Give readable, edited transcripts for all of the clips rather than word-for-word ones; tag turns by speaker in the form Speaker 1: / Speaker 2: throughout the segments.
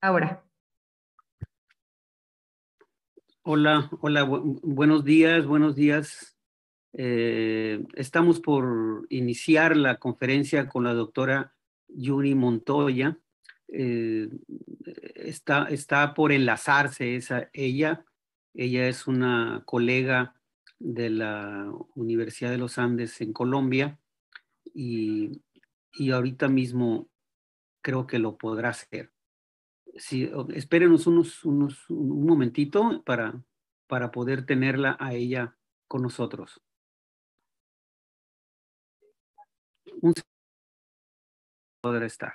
Speaker 1: Ahora,
Speaker 2: Hola, hola, buenos días, buenos días. Estamos por iniciar la conferencia con la doctora Yuri Montoya. Eh, está por enlazarse ella. Ella es una colega de la Universidad de los Andes en Colombia y, y ahorita mismo creo que lo podrá hacer. Sí, espérenos un momentito para poder tenerla a ella con nosotros. Un segundo podrá estar.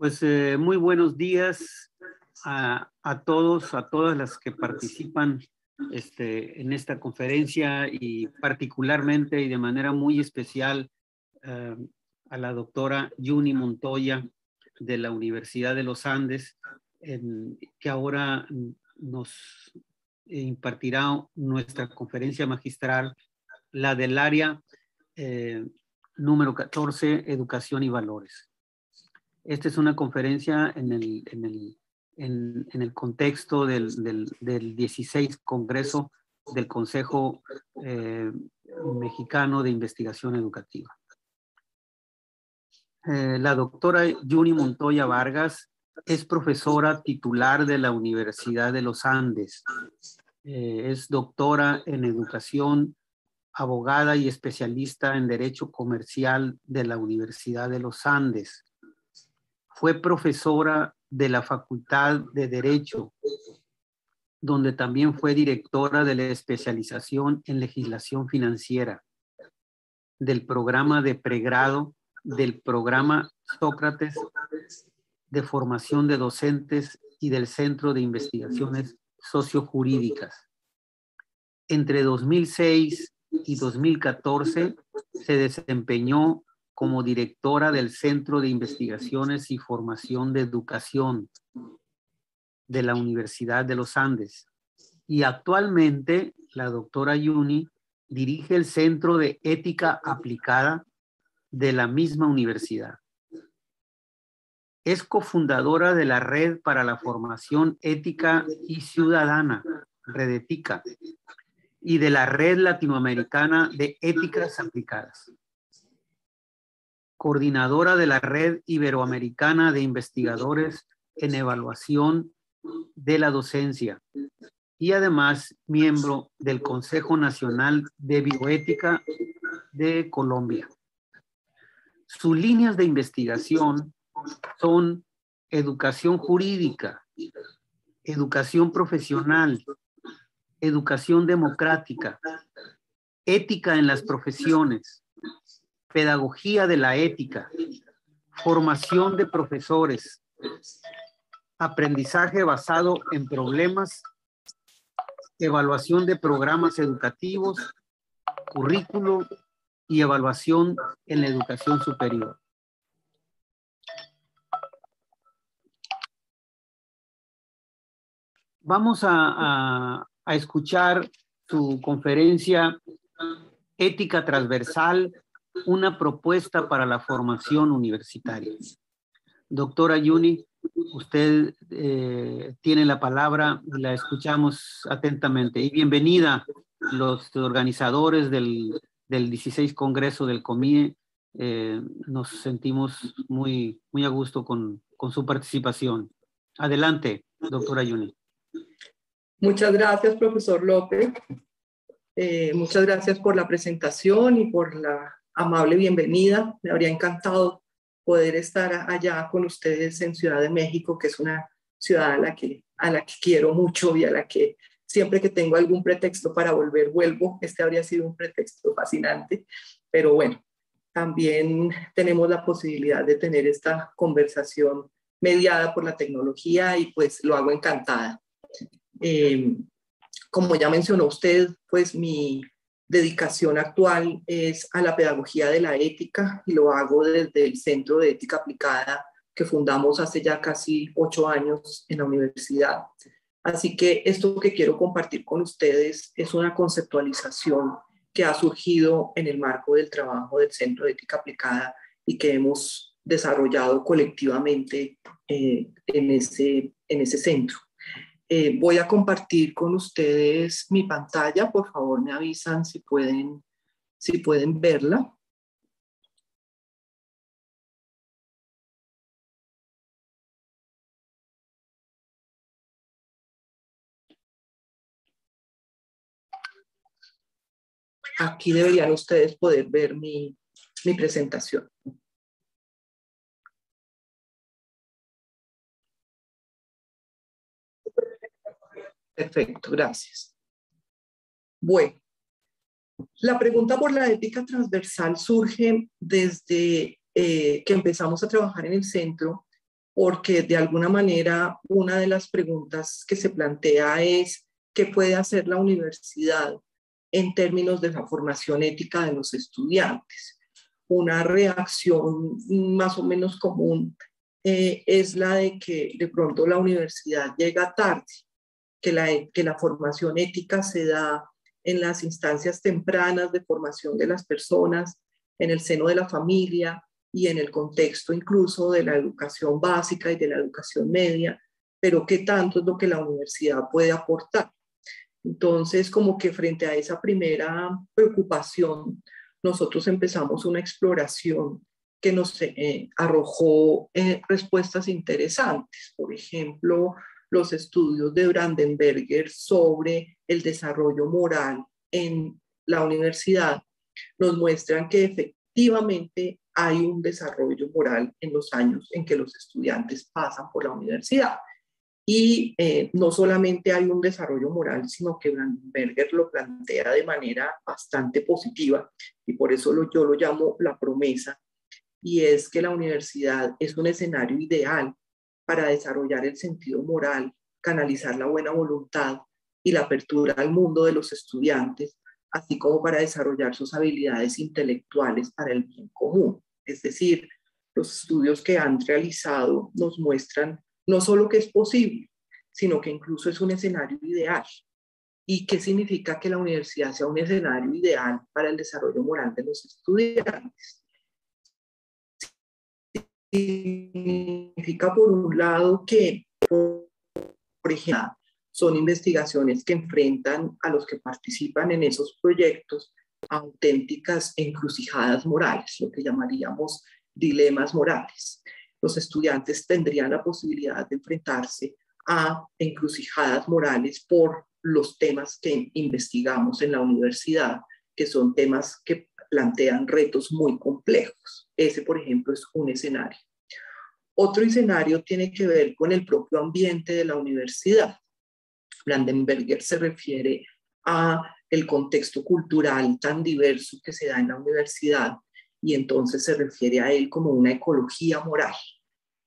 Speaker 2: Pues muy buenos días a todos, a todas las que participan en esta conferencia y particularmente y de manera muy especial a la doctora Yuni Montoya de la Universidad de los Andes, que ahora nos impartirá nuestra conferencia magistral, la del área número 14, Educación y Valores. Esta es una conferencia en el contexto del 16 Congreso del Consejo Mexicano de Investigación Educativa. La doctora Yuni Montoya Vargas es profesora titular de la Universidad de los Andes. Es doctora en educación, abogada y especialista en Derecho Comercial de la Universidad de los Andes. Fue profesora de la Facultad de Derecho, donde también fue directora de la especialización en legislación financiera, del programa de pregrado, del programa Sócrates de formación de docentes y del Centro de Investigaciones Sociojurídicas. Entre 2006 y 2014 se desempeñó como directora del Centro de Investigaciones y Formación de Educación de la Universidad de los Andes. Y actualmente la doctora Yuni dirige el Centro de Ética Aplicada de la misma universidad. Es cofundadora de la Red para la Formación Ética y Ciudadana, Redetica, y de la Red Latinoamericana de Éticas Aplicadas. Coordinadora de la Red Iberoamericana de Investigadores en Evaluación de la Docencia y además miembro del Consejo Nacional de Bioética de Colombia. Sus líneas de investigación son educación jurídica, educación profesional, educación democrática, ética en las profesiones, pedagogía de la ética, formación de profesores, aprendizaje basado en problemas, evaluación de programas educativos, currículo y evaluación en la educación superior. Vamos a escuchar su conferencia Ética Transversal, una propuesta para la formación universitaria. Doctora Yuni, usted tiene la palabra y la escuchamos atentamente. Y bienvenida los organizadores del 16 Congreso del COMIE. Nos sentimos muy a gusto con su participación. Adelante, doctora Yuni.
Speaker 1: Muchas gracias, profesor López. Muchas gracias por la presentación y por la amable bienvenida. Me habría encantado poder estar allá con ustedes en Ciudad de México, que es una ciudad a la que quiero mucho y a la que siempre que tengo algún pretexto para volver, vuelvo. Este habría sido un pretexto fascinante, pero bueno, también tenemos la posibilidad de tener esta conversación mediada por la tecnología y pues lo hago encantada. Como ya mencionó usted, pues mi dedicación actual es a la pedagogía de la ética y lo hago desde el Centro de Ética Aplicada que fundamos hace ya casi 8 años en la universidad. Así que esto que quiero compartir con ustedes es una conceptualización que ha surgido en el marco del trabajo del Centro de Ética Aplicada y que hemos desarrollado colectivamente en ese centro. Voy a compartir con ustedes mi pantalla. Por favor, me avisan si pueden verla. Aquí deberían ustedes poder ver mi presentación. Perfecto, gracias. Bueno, la pregunta por la ética transversal surge desde que empezamos a trabajar en el centro porque de alguna manera una de las preguntas que se plantea es ¿qué puede hacer la universidad en términos de la formación ética de los estudiantes? Una reacción más o menos común es la de que de pronto la universidad llega tarde, que la formación ética se da en las instancias tempranas de formación de las personas, en el seno de la familia y en el contexto incluso de la educación básica y de la educación media, pero qué tanto es lo que la universidad puede aportar. Entonces, como que frente a esa primera preocupación, nosotros empezamos una exploración que nos arrojó respuestas interesantes. Por ejemplo, los estudios de Brandenberger sobre el desarrollo moral en la universidad nos muestran que efectivamente hay un desarrollo moral en los años en que los estudiantes pasan por la universidad. Y no solamente hay un desarrollo moral, sino que Brandenberger lo plantea de manera bastante positiva, y por eso yo lo llamo la promesa, y es que la universidad es un escenario ideal para desarrollar el sentido moral, canalizar la buena voluntad y la apertura al mundo de los estudiantes, así como para desarrollar sus habilidades intelectuales para el bien común. Es decir, los estudios que han realizado nos muestran no solo que es posible, sino que incluso es un escenario ideal. ¿Y qué significa que la universidad sea un escenario ideal para el desarrollo moral de los estudiantes? Significa, por un lado, que, por ejemplo, son investigaciones que enfrentan a los que participan en esos proyectos a auténticas encrucijadas morales, lo que llamaríamos dilemas morales. Los estudiantes tendrían la posibilidad de enfrentarse a encrucijadas morales por los temas que investigamos en la universidad, que son temas que plantean retos muy complejos. Ese, por ejemplo, es un escenario. Otro escenario tiene que ver con el propio ambiente de la universidad. Brandenberger se refiere a el contexto cultural tan diverso que se da en la universidad, y entonces se refiere a él como una ecología moral,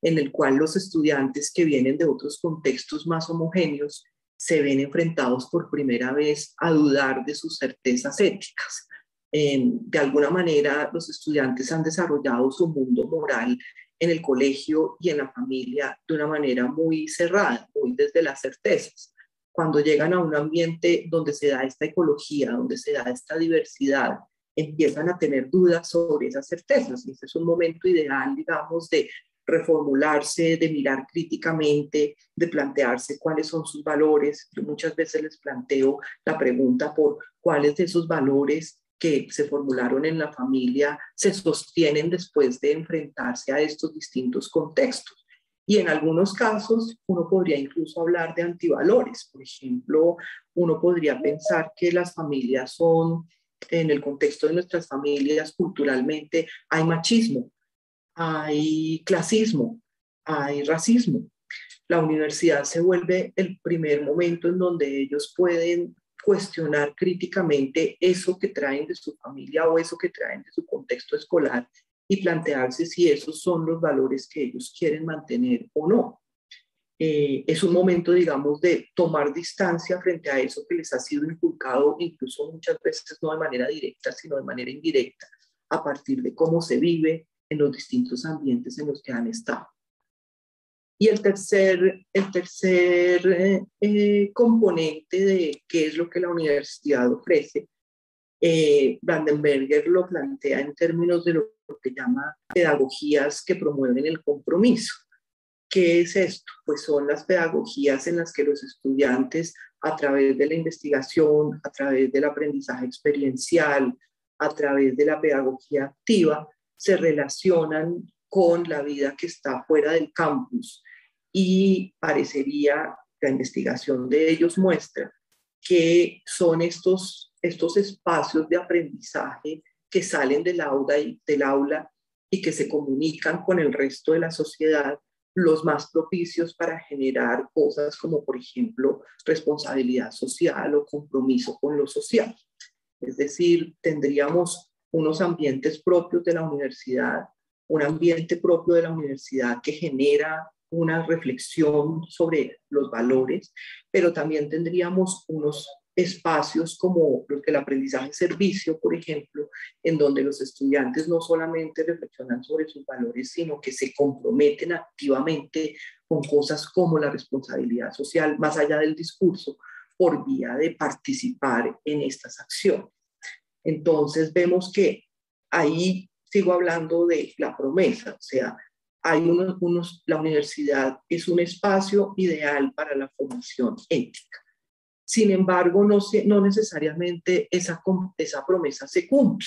Speaker 1: en el cual los estudiantes que vienen de otros contextos más homogéneos se ven enfrentados por primera vez a dudar de sus certezas éticas. De alguna manera, los estudiantes han desarrollado su mundo moral en el colegio y en la familia de una manera muy cerrada, muy desde las certezas. Cuando llegan a un ambiente donde se da esta ecología, donde se da esta diversidad, empiezan a tener dudas sobre esas certezas. Y ese es un momento ideal, digamos, de reformularse, de mirar críticamente, de plantearse cuáles son sus valores. Yo muchas veces les planteo la pregunta por cuáles de esos valores que se formularon en la familia se sostienen después de enfrentarse a estos distintos contextos. Y en algunos casos uno podría incluso hablar de antivalores. Por ejemplo, uno podría pensar que las familias son, en el contexto de nuestras familias, culturalmente hay machismo, hay clasismo, hay racismo. La universidad se vuelve el primer momento en donde ellos pueden cuestionar críticamente eso que traen de su familia o eso que traen de su contexto escolar y plantearse si esos son los valores que ellos quieren mantener o no. Es un momento, digamos, de tomar distancia frente a eso que les ha sido inculcado, incluso muchas veces no de manera directa, sino de manera indirecta, a partir de cómo se vive en los distintos ambientes en los que han estado. Y el tercer componente de qué es lo que la universidad ofrece, Brandenberger lo plantea en términos de lo que llama pedagogías que promueven el compromiso. ¿Qué es esto? Pues son las pedagogías en las que los estudiantes, a través de la investigación, a través del aprendizaje experiencial, a través de la pedagogía activa, se relacionan con la vida que está fuera del campus, y parecería, la investigación de ellos muestra que son estos espacios de aprendizaje que salen del aula y que se comunican con el resto de la sociedad, los más propicios para generar cosas como, por ejemplo, responsabilidad social o compromiso con lo social. Es decir, tendríamos unos ambientes propios de la universidad, un ambiente propio de la universidad que genera una reflexión sobre los valores, pero también tendríamos unos espacios como los del aprendizaje servicio, por ejemplo, en donde los estudiantes no solamente reflexionan sobre sus valores, sino que se comprometen activamente con cosas como la responsabilidad social, más allá del discurso, por vía de participar en estas acciones. Entonces vemos que ahí sigo hablando de la promesa, o sea, hay la universidad es un espacio ideal para la formación ética. Sin embargo, no necesariamente esa promesa se cumple.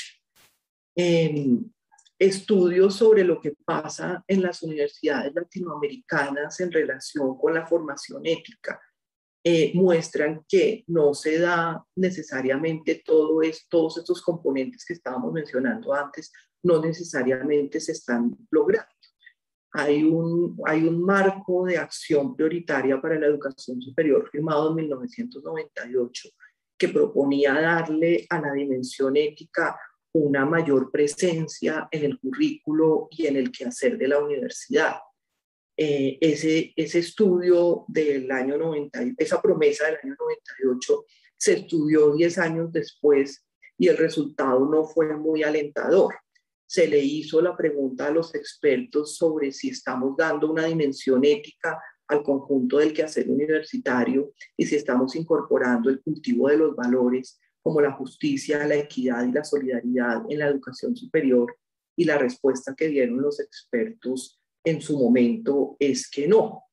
Speaker 1: Estudios sobre lo que pasa en las universidades latinoamericanas en relación con la formación ética muestran que no se da necesariamente todos estos componentes que estábamos mencionando antes, no necesariamente se están logrando. Hay un marco de acción prioritaria para la educación superior firmado en 1998 que proponía darle a la dimensión ética una mayor presencia en el currículo y en el quehacer de la universidad. Ese estudio del año 90, esa promesa del año 98 se estudió 10 años después y el resultado no fue muy alentador. Se le hizo la pregunta a los expertos sobre si estamos dando una dimensión ética al conjunto del quehacer universitario y si estamos incorporando el cultivo de los valores como la justicia, la equidad y la solidaridad en la educación superior, y la respuesta que dieron los expertos en su momento es que no,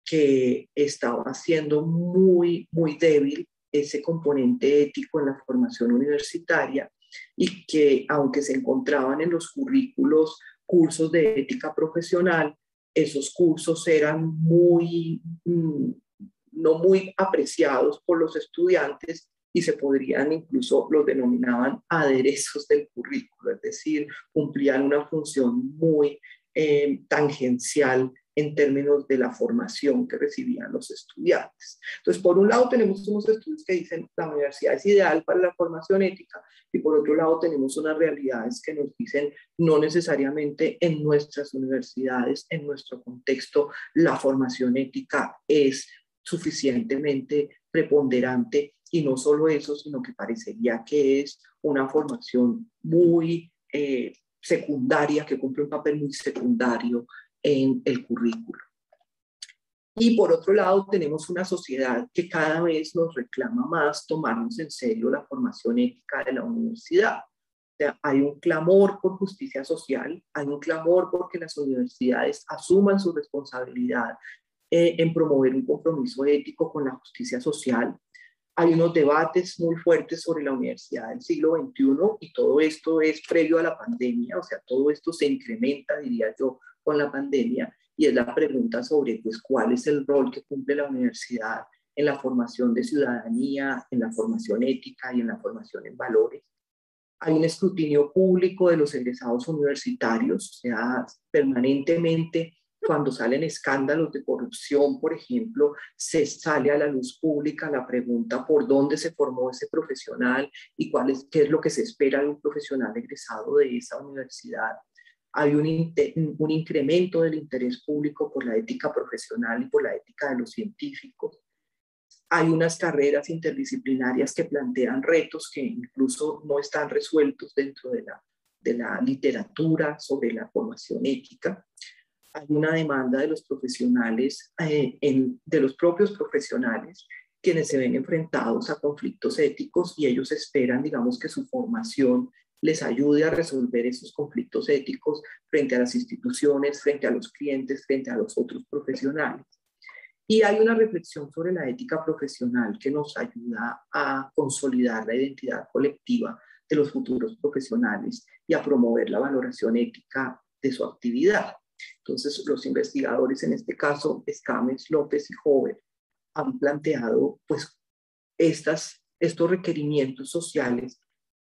Speaker 1: que estaba siendo muy, muy débil ese componente ético en la formación universitaria y que aunque se encontraban en los currículos cursos de ética profesional, esos cursos eran no muy apreciados por los estudiantes y se podrían incluso, los denominaban aderezos del currículo, es decir, cumplían una función muy tangencial en términos de la formación que recibían los estudiantes. Entonces, por un lado tenemos unos estudios que dicen que la universidad es ideal para la formación ética y por otro lado tenemos unas realidades que nos dicen no necesariamente en nuestras universidades, en nuestro contexto, la formación ética es suficientemente preponderante y no solo eso, sino que parecería que es una formación muy secundaria, que cumple un papel muy secundario en el currículo. Y por otro lado, tenemos una sociedad que cada vez nos reclama más tomarnos en serio la formación ética de la universidad. O sea, hay un clamor por justicia social, hay un clamor porque las universidades asuman su responsabilidad en promover un compromiso ético con la justicia social. Hay unos debates muy fuertes sobre la universidad del siglo XXI y todo esto es previo a la pandemia, o sea, todo esto se incrementa, diría yo, con la pandemia, y es la pregunta sobre pues, cuál es el rol que cumple la universidad en la formación de ciudadanía, en la formación ética y en la formación en valores. Hay un escrutinio público de los egresados universitarios, o sea, permanentemente cuando salen escándalos de corrupción, por ejemplo, se sale a la luz pública la pregunta por dónde se formó ese profesional y qué es lo que se espera de un profesional egresado de esa universidad. Hay un incremento del interés público por la ética profesional y por la ética de los científicos. Hay unas carreras interdisciplinarias que plantean retos que incluso no están resueltos dentro de la literatura sobre la formación ética. Hay una demanda de los profesionales, de los propios profesionales, quienes se ven enfrentados a conflictos éticos y ellos esperan, digamos, que su formación les ayude a resolver esos conflictos éticos frente a las instituciones, frente a los clientes, frente a los otros profesionales. Y hay una reflexión sobre la ética profesional que nos ayuda a consolidar la identidad colectiva de los futuros profesionales y a promover la valoración ética de su actividad. Entonces, los investigadores, en este caso, Escames, López y Hover, han planteado pues, estos requerimientos sociales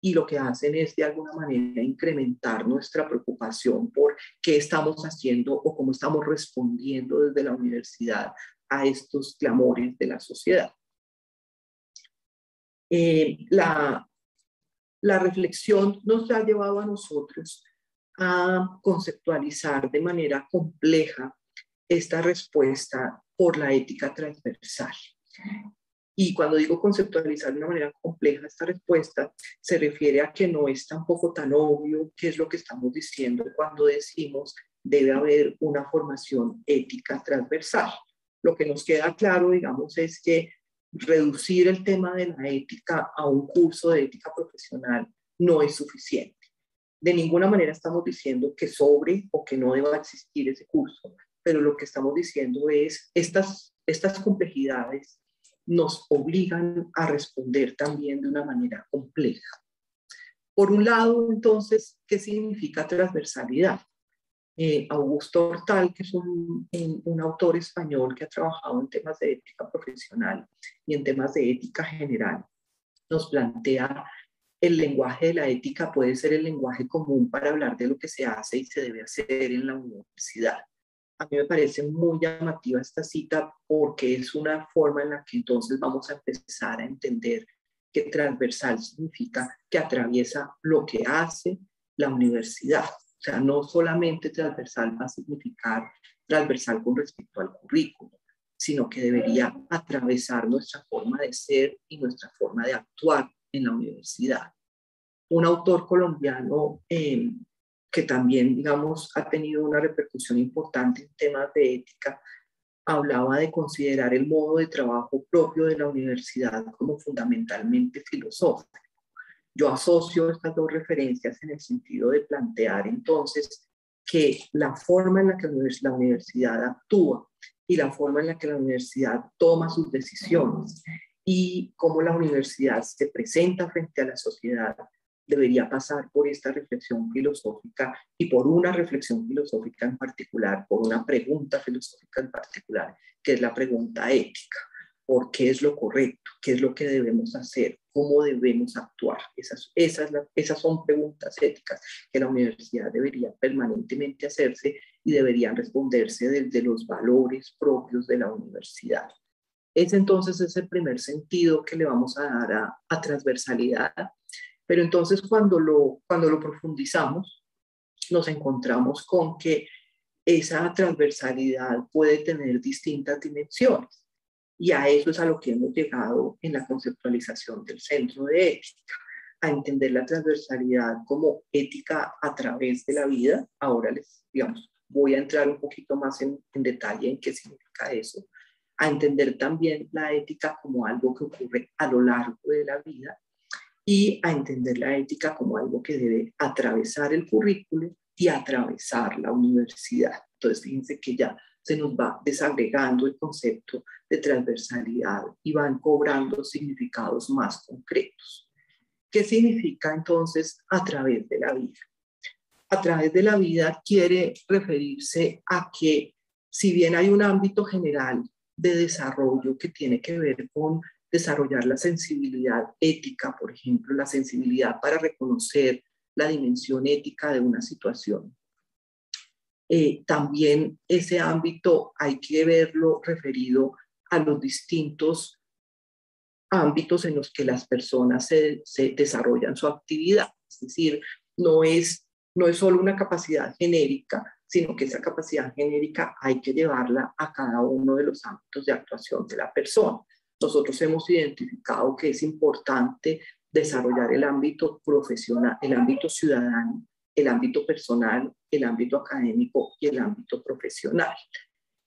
Speaker 1: y lo que hacen es, de alguna manera, incrementar nuestra preocupación por qué estamos haciendo o cómo estamos respondiendo desde la universidad a estos clamores de la sociedad. La reflexión nos ha llevado a nosotros a conceptualizar de manera compleja esta respuesta por la ética transversal. Y cuando digo conceptualizar de una manera compleja esta respuesta, se refiere a que no es tampoco tan obvio qué es lo que estamos diciendo cuando decimos debe haber una formación ética transversal. Lo que nos queda claro, digamos, es que reducir el tema de la ética a un curso de ética profesional no es suficiente. De ninguna manera estamos diciendo que sobre o que no deba existir ese curso, pero lo que estamos diciendo es estas complejidades nos obligan a responder también de una manera compleja. Por un lado, entonces, ¿qué significa transversalidad? Augusto Hortal, que es un autor español que ha trabajado en temas de ética profesional y en temas de ética general, nos plantea el lenguaje de la ética puede ser el lenguaje común para hablar de lo que se hace y se debe hacer en la universidad. A mí me parece muy llamativa esta cita porque es una forma en la que entonces vamos a empezar a entender que transversal significa que atraviesa lo que hace la universidad. O sea, no solamente transversal va a significar transversal con respecto al currículo, sino que debería atravesar nuestra forma de ser y nuestra forma de actuar en la universidad. Un autor colombiano que también, digamos, ha tenido una repercusión importante en temas de ética, hablaba de considerar el modo de trabajo propio de la universidad como fundamentalmente filosófico. Yo asocio estas dos referencias en el sentido de plantear entonces que la forma en la que la universidad actúa y la forma en la que la universidad toma sus decisiones y cómo la universidad se presenta frente a la sociedad debería pasar por esta reflexión filosófica y por una reflexión filosófica en particular, por una pregunta filosófica en particular, que es la pregunta ética. ¿Por qué es lo correcto? ¿Qué es lo que debemos hacer? ¿Cómo debemos actuar? Esas son preguntas éticas que la universidad debería permanentemente hacerse y deberían responderse desde los valores propios de la universidad. Ese entonces es el primer sentido que le vamos a dar a transversalidad. Pero entonces cuando lo profundizamos, nos encontramos con que esa transversalidad puede tener distintas dimensiones. Y a eso es a lo que hemos llegado en la conceptualización del Centro de Ética, a entender la transversalidad como ética a través de la vida. Ahora voy a entrar un poquito más en detalle en qué significa eso. A entender también la ética como algo que ocurre a lo largo de la vida y a entender la ética como algo que debe atravesar el currículo y atravesar la universidad. Entonces, fíjense que ya se nos va desagregando el concepto de transversalidad y van cobrando significados más concretos. ¿Qué significa entonces a través de la vida? A través de la vida quiere referirse a que si bien hay un ámbito general de desarrollo que tiene que ver con desarrollar la sensibilidad ética, por ejemplo, la sensibilidad para reconocer la dimensión ética de una situación. También ese ámbito hay que verlo referido a los distintos ámbitos en los que las personas se desarrollan su actividad. Es decir, no es solo una capacidad genérica, sino que esa capacidad genérica hay que llevarla a cada uno de los ámbitos de actuación de la persona. Nosotros hemos identificado que es importante desarrollar el ámbito profesional, el ámbito ciudadano, el ámbito personal, el ámbito académico y el ámbito profesional.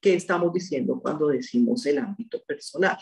Speaker 1: ¿Qué estamos diciendo cuando decimos el ámbito personal?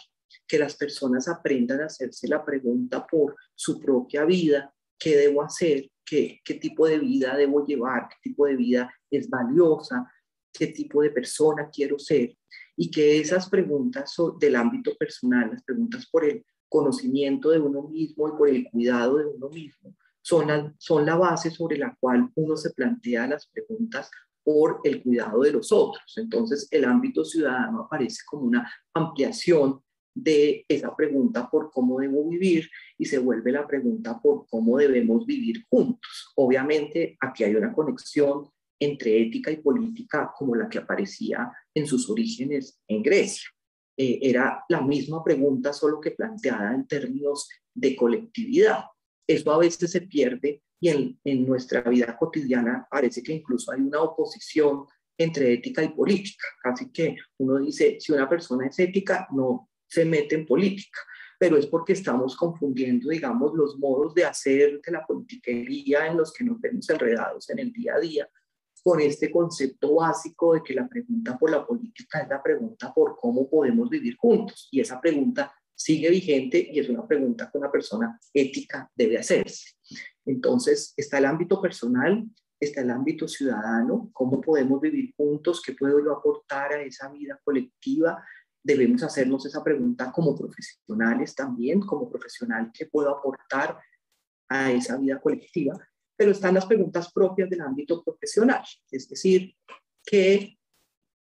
Speaker 1: Que las personas aprendan a hacerse la pregunta por su propia vida, ¿qué debo hacer? ¿Qué tipo de vida debo llevar? ¿Qué tipo de vida es valiosa? ¿Qué tipo de persona quiero ser? Y que esas preguntas del ámbito personal, las preguntas por el conocimiento de uno mismo y por el cuidado de uno mismo, son la base sobre la cual uno se plantea las preguntas por el cuidado de los otros. Entonces, el ámbito ciudadano aparece como una ampliación de esa pregunta por cómo debo vivir y se vuelve la pregunta por cómo debemos vivir juntos. Obviamente, aquí hay una conexión entre ética y política como la que aparecía en sus orígenes en Grecia. Era la misma pregunta, solo que planteada en términos de colectividad. Eso a veces se pierde y en nuestra vida cotidiana parece que incluso hay una oposición entre ética y política. Casi que uno dice, si una persona es ética, no se mete en política, pero es porque estamos confundiendo, digamos, los modos de hacer de la politiquería en los que nos vemos enredados en el día a día, con este concepto básico de que la pregunta por la política es la pregunta por cómo podemos vivir juntos. Y esa pregunta sigue vigente y es una pregunta que una persona ética debe hacerse. Entonces, está el ámbito personal, está el ámbito ciudadano, cómo podemos vivir juntos, qué puedo yo aportar a esa vida colectiva. Debemos hacernos esa pregunta como profesionales también, como profesional, qué puedo aportar a esa vida colectiva. Pero están las preguntas propias del ámbito profesional, es decir, ¿qué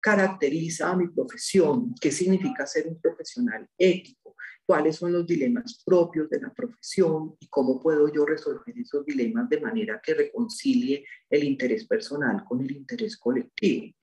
Speaker 1: caracteriza a mi profesión? ¿Qué significa ser un profesional ético? ¿Cuáles son los dilemas propios de la profesión? ¿Y cómo puedo yo resolver esos dilemas de manera que reconcilie el interés personal con el interés colectivo?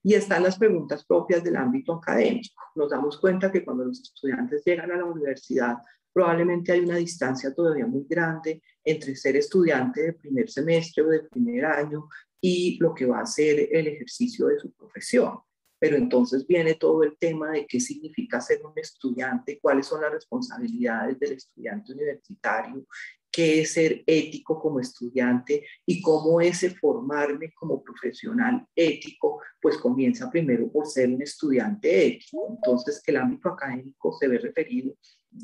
Speaker 1: Y están las preguntas propias del ámbito académico. Nos damos cuenta que cuando los estudiantes llegan a la universidad, probablemente hay una distancia todavía muy grande entre ser estudiante de primer semestre o de primer año y lo que va a ser el ejercicio de su profesión. Pero entonces viene todo el tema de qué significa ser un estudiante, cuáles son las responsabilidades del estudiante universitario, qué es ser ético como estudiante y cómo ese formarme como profesional ético, pues comienza primero por ser un estudiante ético. Entonces el ámbito académico se ve referido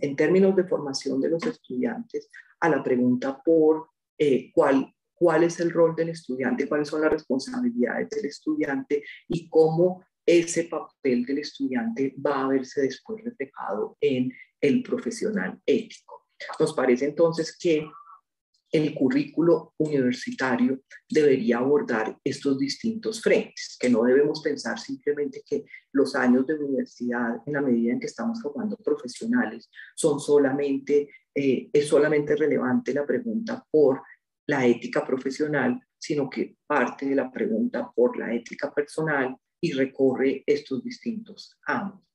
Speaker 1: en términos de formación de los estudiantes a la pregunta por cuál es el rol del estudiante, cuáles son las responsabilidades del estudiante y cómo ese papel del estudiante va a verse después reflejado en el profesional ético. Nos parece entonces que el currículo universitario debería abordar estos distintos frentes, que no debemos pensar simplemente que los años de universidad, en la medida en que estamos formando profesionales, es solamente relevante la pregunta por la ética profesional, sino que parte de la pregunta por la ética personal y recorre estos distintos ámbitos.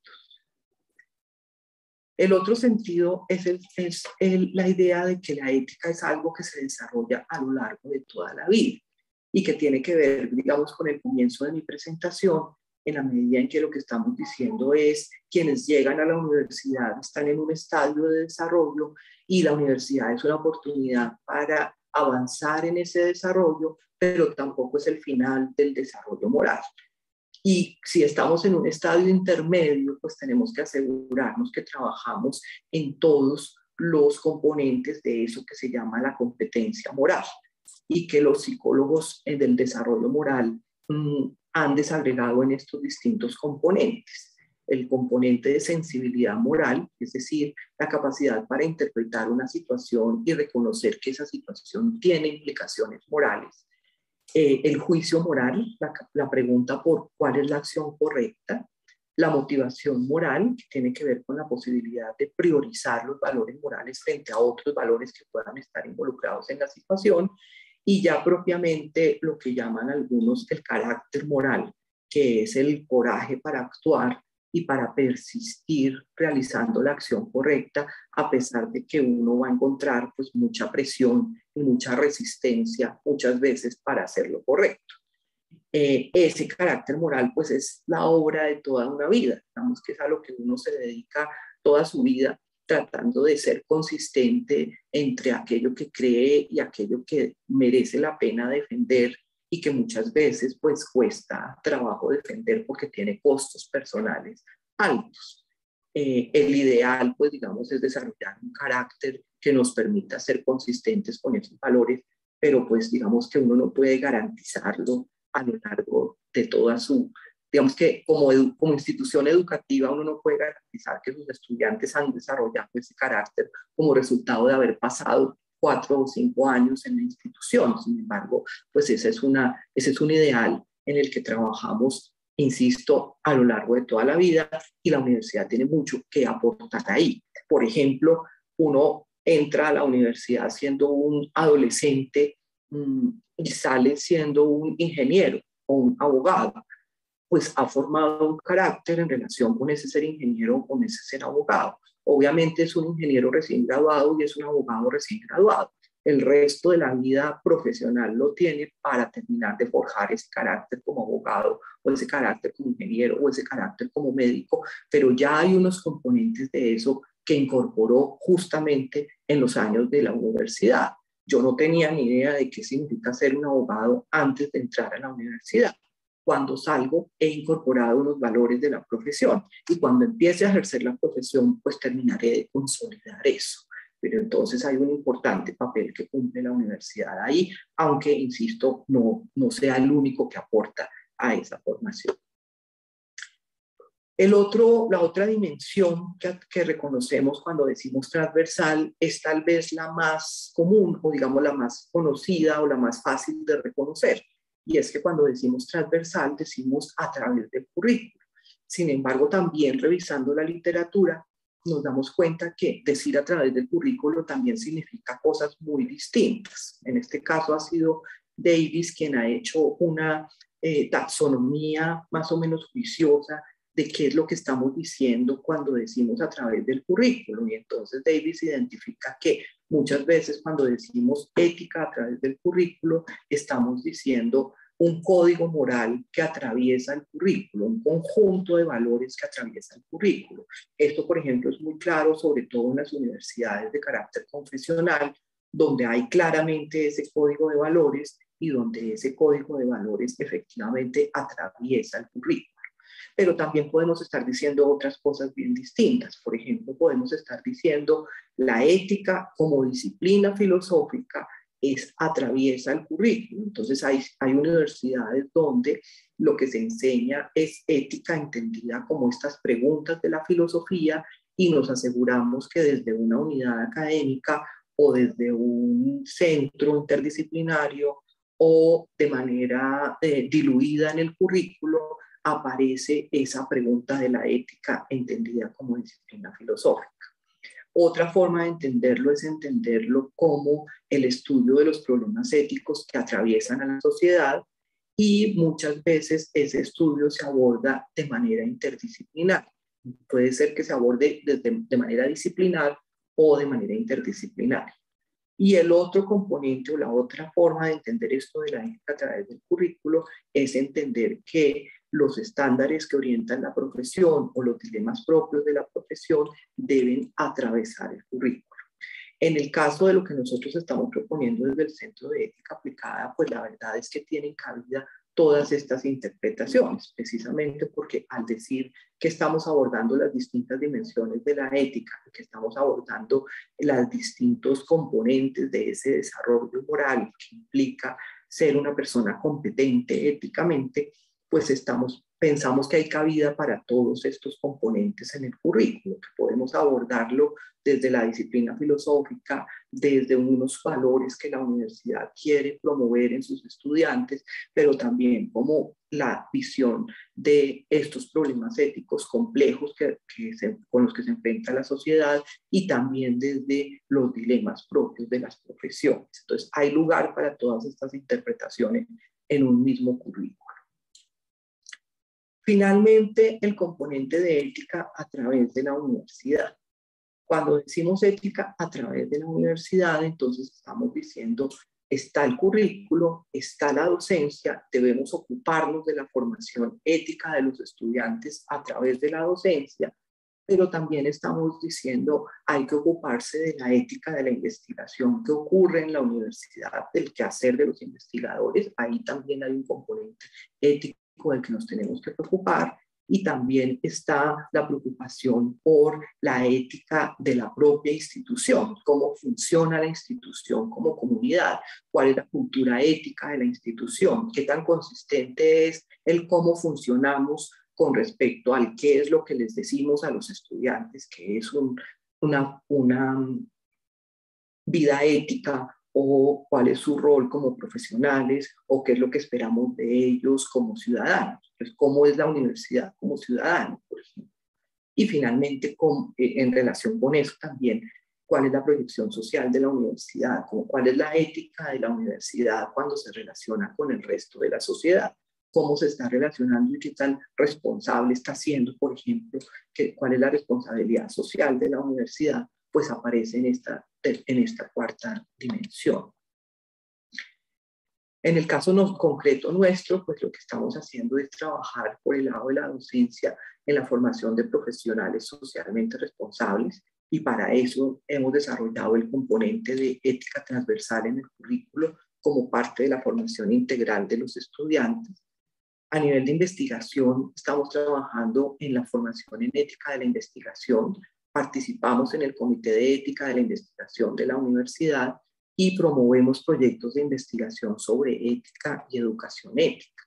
Speaker 1: El otro sentido es la idea de que la ética es algo que se desarrolla a lo largo de toda la vida y que tiene que ver, digamos, con el comienzo de mi presentación, en la medida en que lo que estamos diciendo es quienes llegan a la universidad están en un estadio de desarrollo y la universidad es una oportunidad para avanzar en ese desarrollo, pero tampoco es el final del desarrollo moral. Y si estamos en un estadio intermedio, pues tenemos que asegurarnos que trabajamos en todos los componentes de eso que se llama la competencia moral y que los psicólogos del desarrollo moral han desagregado en estos distintos componentes. El componente de sensibilidad moral, es decir, la capacidad para interpretar una situación y reconocer que esa situación tiene implicaciones morales. El juicio moral, la pregunta por cuál es la acción correcta, la motivación moral, que tiene que ver con la posibilidad de priorizar los valores morales frente a otros valores que puedan estar involucrados en la situación, y ya propiamente lo que llaman algunos el carácter moral, que es el coraje para actuar y para persistir realizando la acción correcta, a pesar de que uno va a encontrar pues mucha presión y mucha resistencia muchas veces para hacer lo correcto. Ese carácter moral pues es la obra de toda una vida, digamos que es a lo que uno se dedica toda su vida, tratando de ser consistente entre aquello que cree y aquello que merece la pena defender y que muchas veces pues cuesta trabajo defender porque tiene costos personales altos. El ideal pues digamos es desarrollar un carácter que nos permita ser consistentes con esos valores, pero pues digamos que uno no puede garantizarlo a lo largo de toda su, digamos que como institución educativa uno no puede garantizar que sus estudiantes han desarrollado ese carácter como resultado de haber pasado 4 o 5 años en la institución. Sin embargo, pues ese es un ideal en el que trabajamos, insisto, a lo largo de toda la vida y la universidad tiene mucho que aportar ahí. Por ejemplo, uno entra a la universidad siendo un adolescente y sale siendo un ingeniero o un abogado, pues ha formado un carácter en relación con ese ser ingeniero o con ese ser abogado. Obviamente es un ingeniero recién graduado y es un abogado recién graduado, el resto de la vida profesional lo tiene para terminar de forjar ese carácter como abogado, o ese carácter como ingeniero, o ese carácter como médico, pero ya hay unos componentes de eso que incorporó justamente en los años de la universidad. Yo no tenía ni idea de qué significa ser un abogado antes de entrar a la universidad. Cuando salgo, he incorporado unos valores de la profesión, y cuando empiece a ejercer la profesión, pues terminaré de consolidar eso. Pero entonces hay un importante papel que cumple la universidad ahí, aunque, insisto, no sea el único que aporta a esa formación. La otra dimensión que reconocemos cuando decimos transversal es tal vez la más común, o digamos la más conocida o la más fácil de reconocer, y es que cuando decimos transversal decimos a través del currículo. Sin embargo, también revisando la literatura nos damos cuenta que decir a través del currículo también significa cosas muy distintas. En este caso ha sido Davis quien ha hecho una taxonomía más o menos juiciosa de qué es lo que estamos diciendo cuando decimos a través del currículo. Y entonces Davis identifica que muchas veces cuando decimos ética a través del currículo, estamos diciendo un código moral que atraviesa el currículo, un conjunto de valores que atraviesa el currículo. Esto, por ejemplo, es muy claro, sobre todo en las universidades de carácter confesional, donde hay claramente ese código de valores y donde ese código de valores efectivamente atraviesa el currículo. Pero también podemos estar diciendo otras cosas bien distintas. Por ejemplo, podemos estar diciendo la ética como disciplina filosófica atraviesa el currículo. Entonces hay universidades donde lo que se enseña es ética entendida como estas preguntas de la filosofía, y nos aseguramos que desde una unidad académica o desde un centro interdisciplinario o de manera diluida en el currículo aparece esa pregunta de la ética entendida como disciplina filosófica. Otra forma de entenderlo es entenderlo como el estudio de los problemas éticos que atraviesan a la sociedad, y muchas veces ese estudio se aborda de manera interdisciplinar. Puede ser que se aborde de manera disciplinar o de manera interdisciplinar. Y el otro componente o la otra forma de entender esto de la ética a través del currículo es entender que los estándares que orientan la profesión o los dilemas propios de la profesión deben atravesar el currículo. En el caso de lo que nosotros estamos proponiendo desde el Centro de Ética Aplicada, pues la verdad es que tienen cabida todas estas interpretaciones, precisamente porque al decir que estamos abordando las distintas dimensiones de la ética, que estamos abordando los distintos componentes de ese desarrollo moral que implica ser una persona competente éticamente, pues pensamos que hay cabida para todos estos componentes en el currículo, que podemos abordarlo desde la disciplina filosófica, desde unos valores que la universidad quiere promover en sus estudiantes, pero también como la visión de estos problemas éticos complejos con los que se enfrenta la sociedad, y también desde los dilemas propios de las profesiones. Entonces, hay lugar para todas estas interpretaciones en un mismo currículo. Finalmente, el componente de ética a través de la universidad. Cuando decimos ética a través de la universidad, entonces estamos diciendo, está el currículo, está la docencia, debemos ocuparnos de la formación ética de los estudiantes a través de la docencia, pero también estamos diciendo, hay que ocuparse de la ética de la investigación que ocurre en la universidad, del quehacer de los investigadores. Ahí también hay un componente ético del que nos tenemos que preocupar, y también está la preocupación por la ética de la propia institución, cómo funciona la institución como comunidad, cuál es la cultura ética de la institución, qué tan consistente es el cómo funcionamos con respecto al qué es lo que les decimos a los estudiantes, que es una vida ética, o cuál es su rol como profesionales, o qué es lo que esperamos de ellos como ciudadanos. Entonces, cómo es la universidad como ciudadano, por ejemplo. Y finalmente, en relación con eso también, cuál es la proyección social de la universidad, cuál es la ética de la universidad cuando se relaciona con el resto de la sociedad, cómo se está relacionando y qué tan responsable está siendo, por ejemplo, cuál es la responsabilidad social de la universidad, pues aparece en esta en esta cuarta dimensión. En el caso concreto nuestro, pues lo que estamos haciendo es trabajar por el lado de la docencia en la formación de profesionales socialmente responsables, y para eso hemos desarrollado el componente de ética transversal en el currículo como parte de la formación integral de los estudiantes. A nivel de investigación, estamos trabajando en la formación en ética de la investigación, participamos en el Comité de Ética de la Investigación de la universidad y promovemos proyectos de investigación sobre ética y educación ética.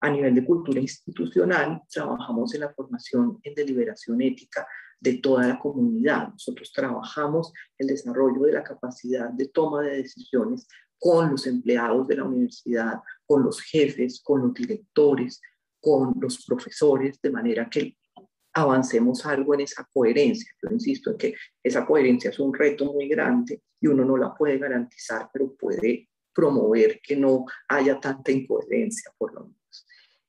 Speaker 1: A nivel de cultura institucional, trabajamos en la formación en deliberación ética de toda la comunidad. Nosotros trabajamos el desarrollo de la capacidad de toma de decisiones con los empleados de la universidad, con los jefes, con los directores, con los profesores, de manera que avancemos algo en esa coherencia. Yo insisto en que esa coherencia es un reto muy grande y uno no la puede garantizar, pero puede promover que no haya tanta incoherencia, por lo menos.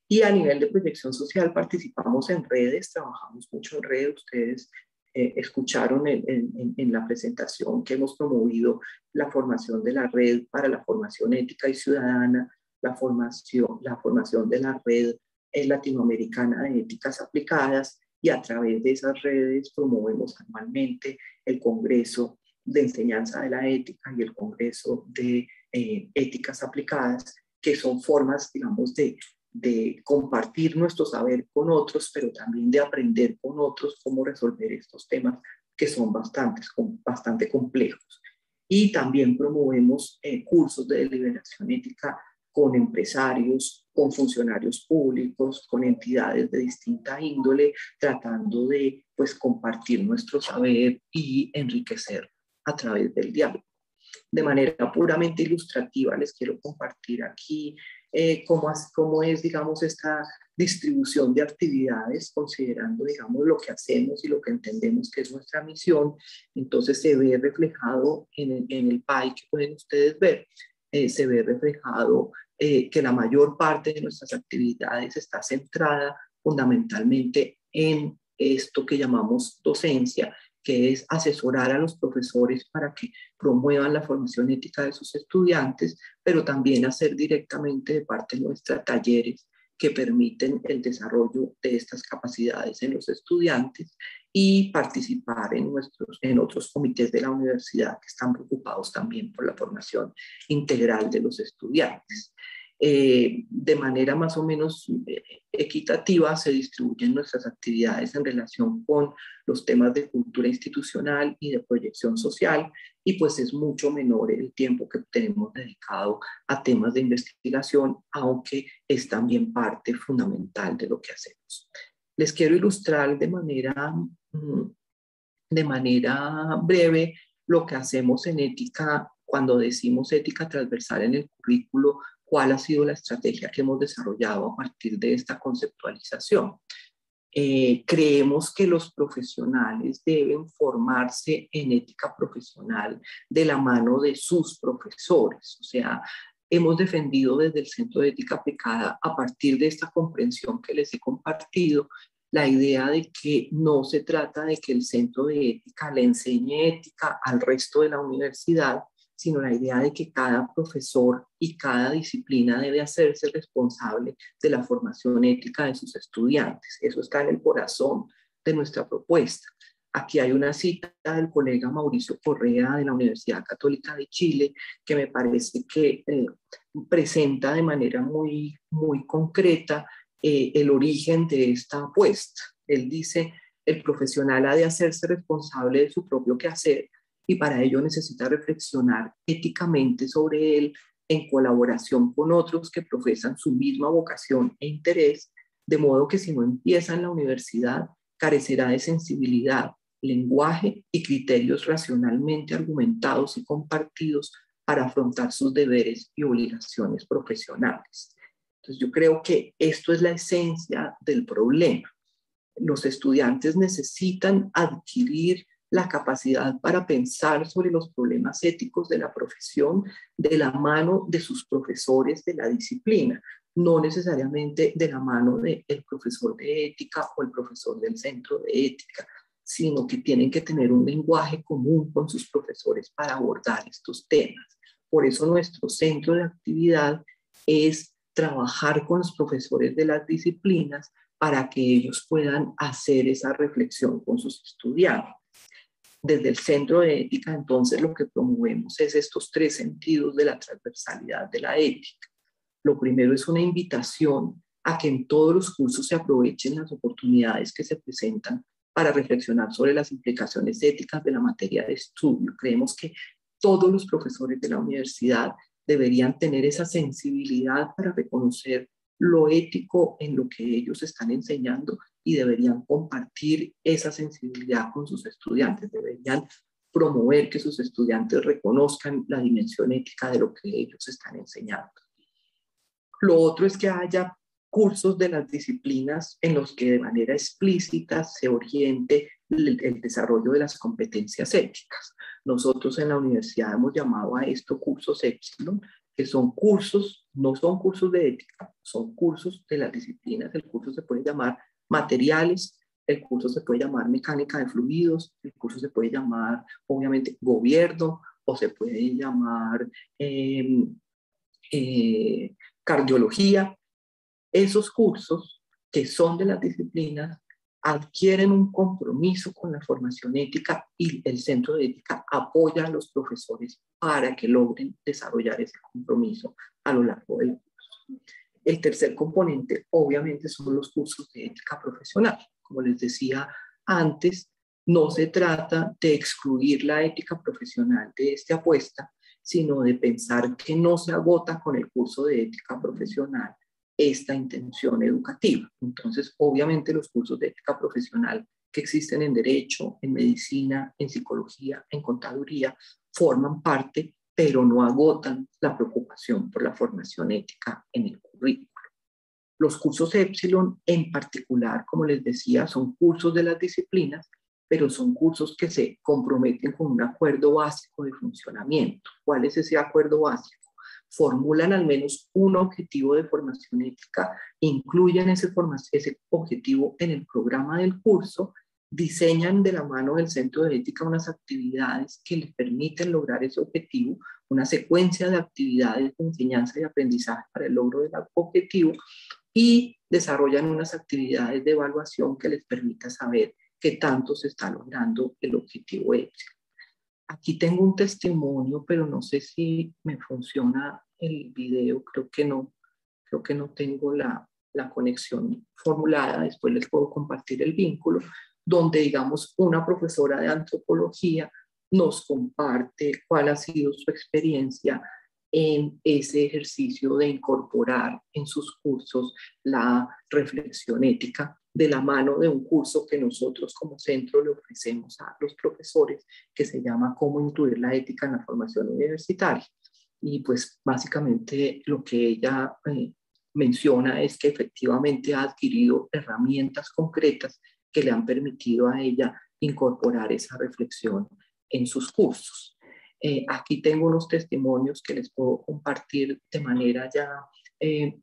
Speaker 1: Y a nivel de proyección social participamos en redes, trabajamos mucho en redes. Ustedes escucharon en la presentación que hemos promovido la formación de la red para la formación ética y ciudadana, la formación de la red latinoamericana de éticas aplicadas, y a través de esas redes promovemos anualmente el Congreso de Enseñanza de la Ética y el Congreso de Éticas Aplicadas, que son formas, digamos, de compartir nuestro saber con otros, pero también de aprender con otros cómo resolver estos temas que son bastante complejos. Y también promovemos cursos de deliberación ética con empresarios, con funcionarios públicos, con entidades de distinta índole, tratando de pues, compartir nuestro saber y enriquecer a través del diálogo. De manera puramente ilustrativa, les quiero compartir aquí cómo es, digamos, esta distribución de actividades, considerando, digamos, lo que hacemos y lo que entendemos que es nuestra misión. Entonces se ve reflejado en el pie que pueden ustedes ver. Se ve reflejado que la mayor parte de nuestras actividades está centrada fundamentalmente en esto que llamamos docencia, que es asesorar a los profesores para que promuevan la formación ética de sus estudiantes, pero también hacer directamente de parte nuestra talleres que permiten el desarrollo de estas capacidades en los estudiantes, y participar en otros comités de la universidad que están preocupados también por la formación integral de los estudiantes. De manera más o menos equitativa se distribuyen nuestras actividades en relación con los temas de cultura institucional y de proyección social, y pues es mucho menor el tiempo que tenemos dedicado a temas de investigación, aunque es también parte fundamental de lo que hacemos. Les quiero ilustrar de manera breve lo que hacemos en ética cuando decimos ética transversal en el currículo, cuál ha sido la estrategia que hemos desarrollado a partir de esta conceptualización. Creemos que los profesionales deben formarse en ética profesional de la mano de sus profesores. O sea, hemos defendido desde el Centro de Ética Aplicada, a partir de esta comprensión que les he compartido, la idea de que no se trata de que el Centro de Ética le enseñe ética al resto de la universidad, sino la idea de que cada profesor y cada disciplina debe hacerse responsable de la formación ética de sus estudiantes. Eso está en el corazón de nuestra propuesta. Aquí hay una cita del colega Mauricio Correa de la Universidad Católica de Chile que me parece que presenta de manera muy concreta el origen de esta apuesta. Él dice: el profesional ha de hacerse responsable de su propio quehacer, y para ello necesita reflexionar éticamente sobre él en colaboración con otros que profesan su misma vocación e interés, de modo que si no empieza en la universidad, carecerá de sensibilidad, lenguaje y criterios racionalmente argumentados y compartidos para afrontar sus deberes y obligaciones profesionales. Entonces yo creo que esto es la esencia del problema. Los estudiantes necesitan adquirir la capacidad para pensar sobre los problemas éticos de la profesión de la mano de sus profesores de la disciplina, no necesariamente de la mano del profesor de ética o el profesor del centro de ética. sino que tienen que tener un lenguaje común con sus profesores para abordar estos temas. Por eso nuestro centro de actividad es trabajar con los profesores de las disciplinas para que ellos puedan hacer esa reflexión con sus estudiantes. Desde el Centro de Ética, entonces, lo que promovemos es estos 3 sentidos de la transversalidad de la ética. Lo primero es una invitación a que en todos los cursos se aprovechen las oportunidades que se presentan para reflexionar sobre las implicaciones éticas de la materia de estudio. Creemos que todos los profesores de la universidad deberían tener esa sensibilidad para reconocer lo ético en lo que ellos están enseñando y deberían compartir esa sensibilidad con sus estudiantes, deberían promover que sus estudiantes reconozcan la dimensión ética de lo que ellos están enseñando. Lo otro es que haya cursos de las disciplinas en los que de manera explícita se oriente el desarrollo de las competencias éticas. Nosotros en la universidad hemos llamado a esto cursos Epsilon, que son cursos, no son cursos de ética, son cursos de las disciplinas. El curso se puede llamar materiales, el curso se puede llamar mecánica de fluidos, el curso se puede llamar, obviamente, gobierno, o se puede llamar cardiología. Esos cursos que son de las disciplinas adquieren un compromiso con la formación ética y el Centro de Ética apoya a los profesores para que logren desarrollar ese compromiso a lo largo del curso. El tercer componente, obviamente, son los cursos de ética profesional. Como les decía antes, no se trata de excluir la ética profesional de esta apuesta, sino de pensar que no se agota con el curso de ética profesional esta intención educativa. Entonces, obviamente, los cursos de ética profesional que existen en derecho, en medicina, en psicología, en contaduría, forman parte, pero no agotan la preocupación por la formación ética en el currículo. Los cursos Epsilon, en particular, como les decía, son cursos de las disciplinas, pero son cursos que se comprometen con un acuerdo básico de funcionamiento. ¿Cuál es ese acuerdo básico? Formulan al menos un objetivo de formación ética, incluyen ese objetivo en el programa del curso, diseñan de la mano del Centro de Ética unas actividades que les permiten lograr ese objetivo, una secuencia de actividades de enseñanza y aprendizaje para el logro del objetivo y desarrollan unas actividades de evaluación que les permita saber qué tanto se está logrando el objetivo Epsilon. Aquí tengo un testimonio, pero no sé si me funciona el video, creo que no tengo la conexión formulada, después les puedo compartir el vínculo, donde digamos una profesora de antropología nos comparte cuál ha sido su experiencia en ese ejercicio de incorporar en sus cursos la reflexión ética de la mano de un curso que nosotros como centro le ofrecemos a los profesores que se llama Cómo incluir la ética en la formación universitaria. Y pues básicamente lo que ella menciona es que efectivamente ha adquirido herramientas concretas que le han permitido a ella incorporar esa reflexión en sus cursos. Aquí tengo unos testimonios que les puedo compartir de manera ya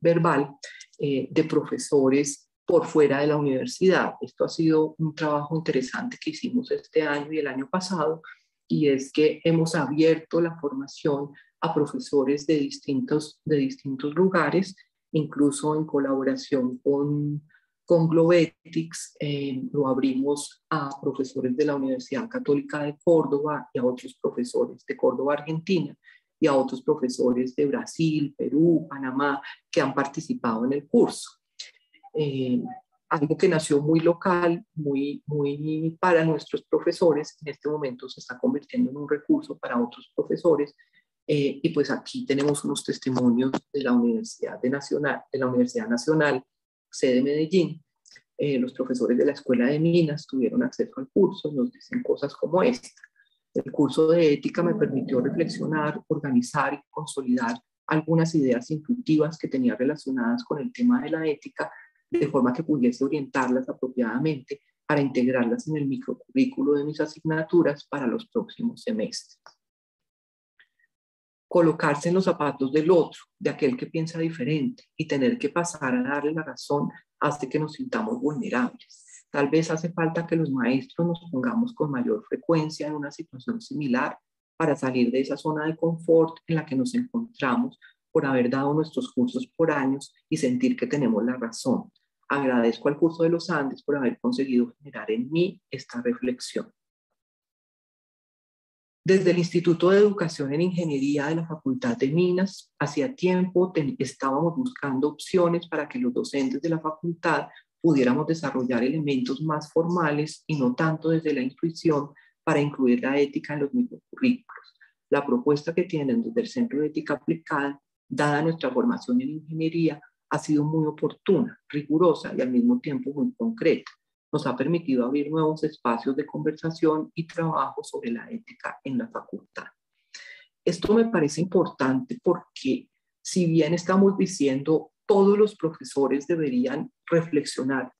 Speaker 1: verbal de profesores por fuera de la universidad. Esto ha sido un trabajo interesante que hicimos este año y el año pasado, y es que hemos abierto la formación a profesores de distintos lugares, incluso en colaboración con Globetics, lo abrimos a profesores de la Universidad Católica de Córdoba y a otros profesores de Córdoba, Argentina, y a otros profesores de Brasil, Perú, Panamá, que han participado en el curso. Algo que nació muy local, muy para nuestros profesores, en este momento se está convirtiendo en un recurso para otros profesores, y pues aquí tenemos unos testimonios de la Universidad Nacional, sede Medellín. Los profesores de la Escuela de Minas tuvieron acceso al curso, nos dicen cosas como esta. El curso de ética me permitió reflexionar, organizar y consolidar algunas ideas intuitivas que tenía relacionadas con el tema de la ética, de forma que pudiese orientarlas apropiadamente para integrarlas en el microcurrículo de mis asignaturas para los próximos semestres. Colocarse en los zapatos del otro, de aquel que piensa diferente, y tener que pasar a darle la razón hace que nos sintamos vulnerables. Tal vez hace falta que los maestros nos pongamos con mayor frecuencia en una situación similar para salir de esa zona de confort en la que nos encontramos por haber dado nuestros cursos por años y sentir que tenemos la razón. Agradezco al curso de los Andes por haber conseguido generar en mí esta reflexión. Desde el Instituto de Educación en Ingeniería de la Facultad de Minas, hacía tiempo estábamos buscando opciones para que los docentes de la facultad pudiéramos desarrollar elementos más formales y no tanto desde la intuición para incluir la ética en los mismos currículos. La propuesta que tienen desde el Centro de Ética Aplicada, dada nuestra formación en ingeniería, ha sido muy oportuna, rigurosa y al mismo tiempo muy concreta. Nos ha permitido abrir nuevos espacios de conversación y trabajo sobre la ética en la facultad. Esto me parece importante porque, si bien estamos diciendo todos los profesores deberían reflexionar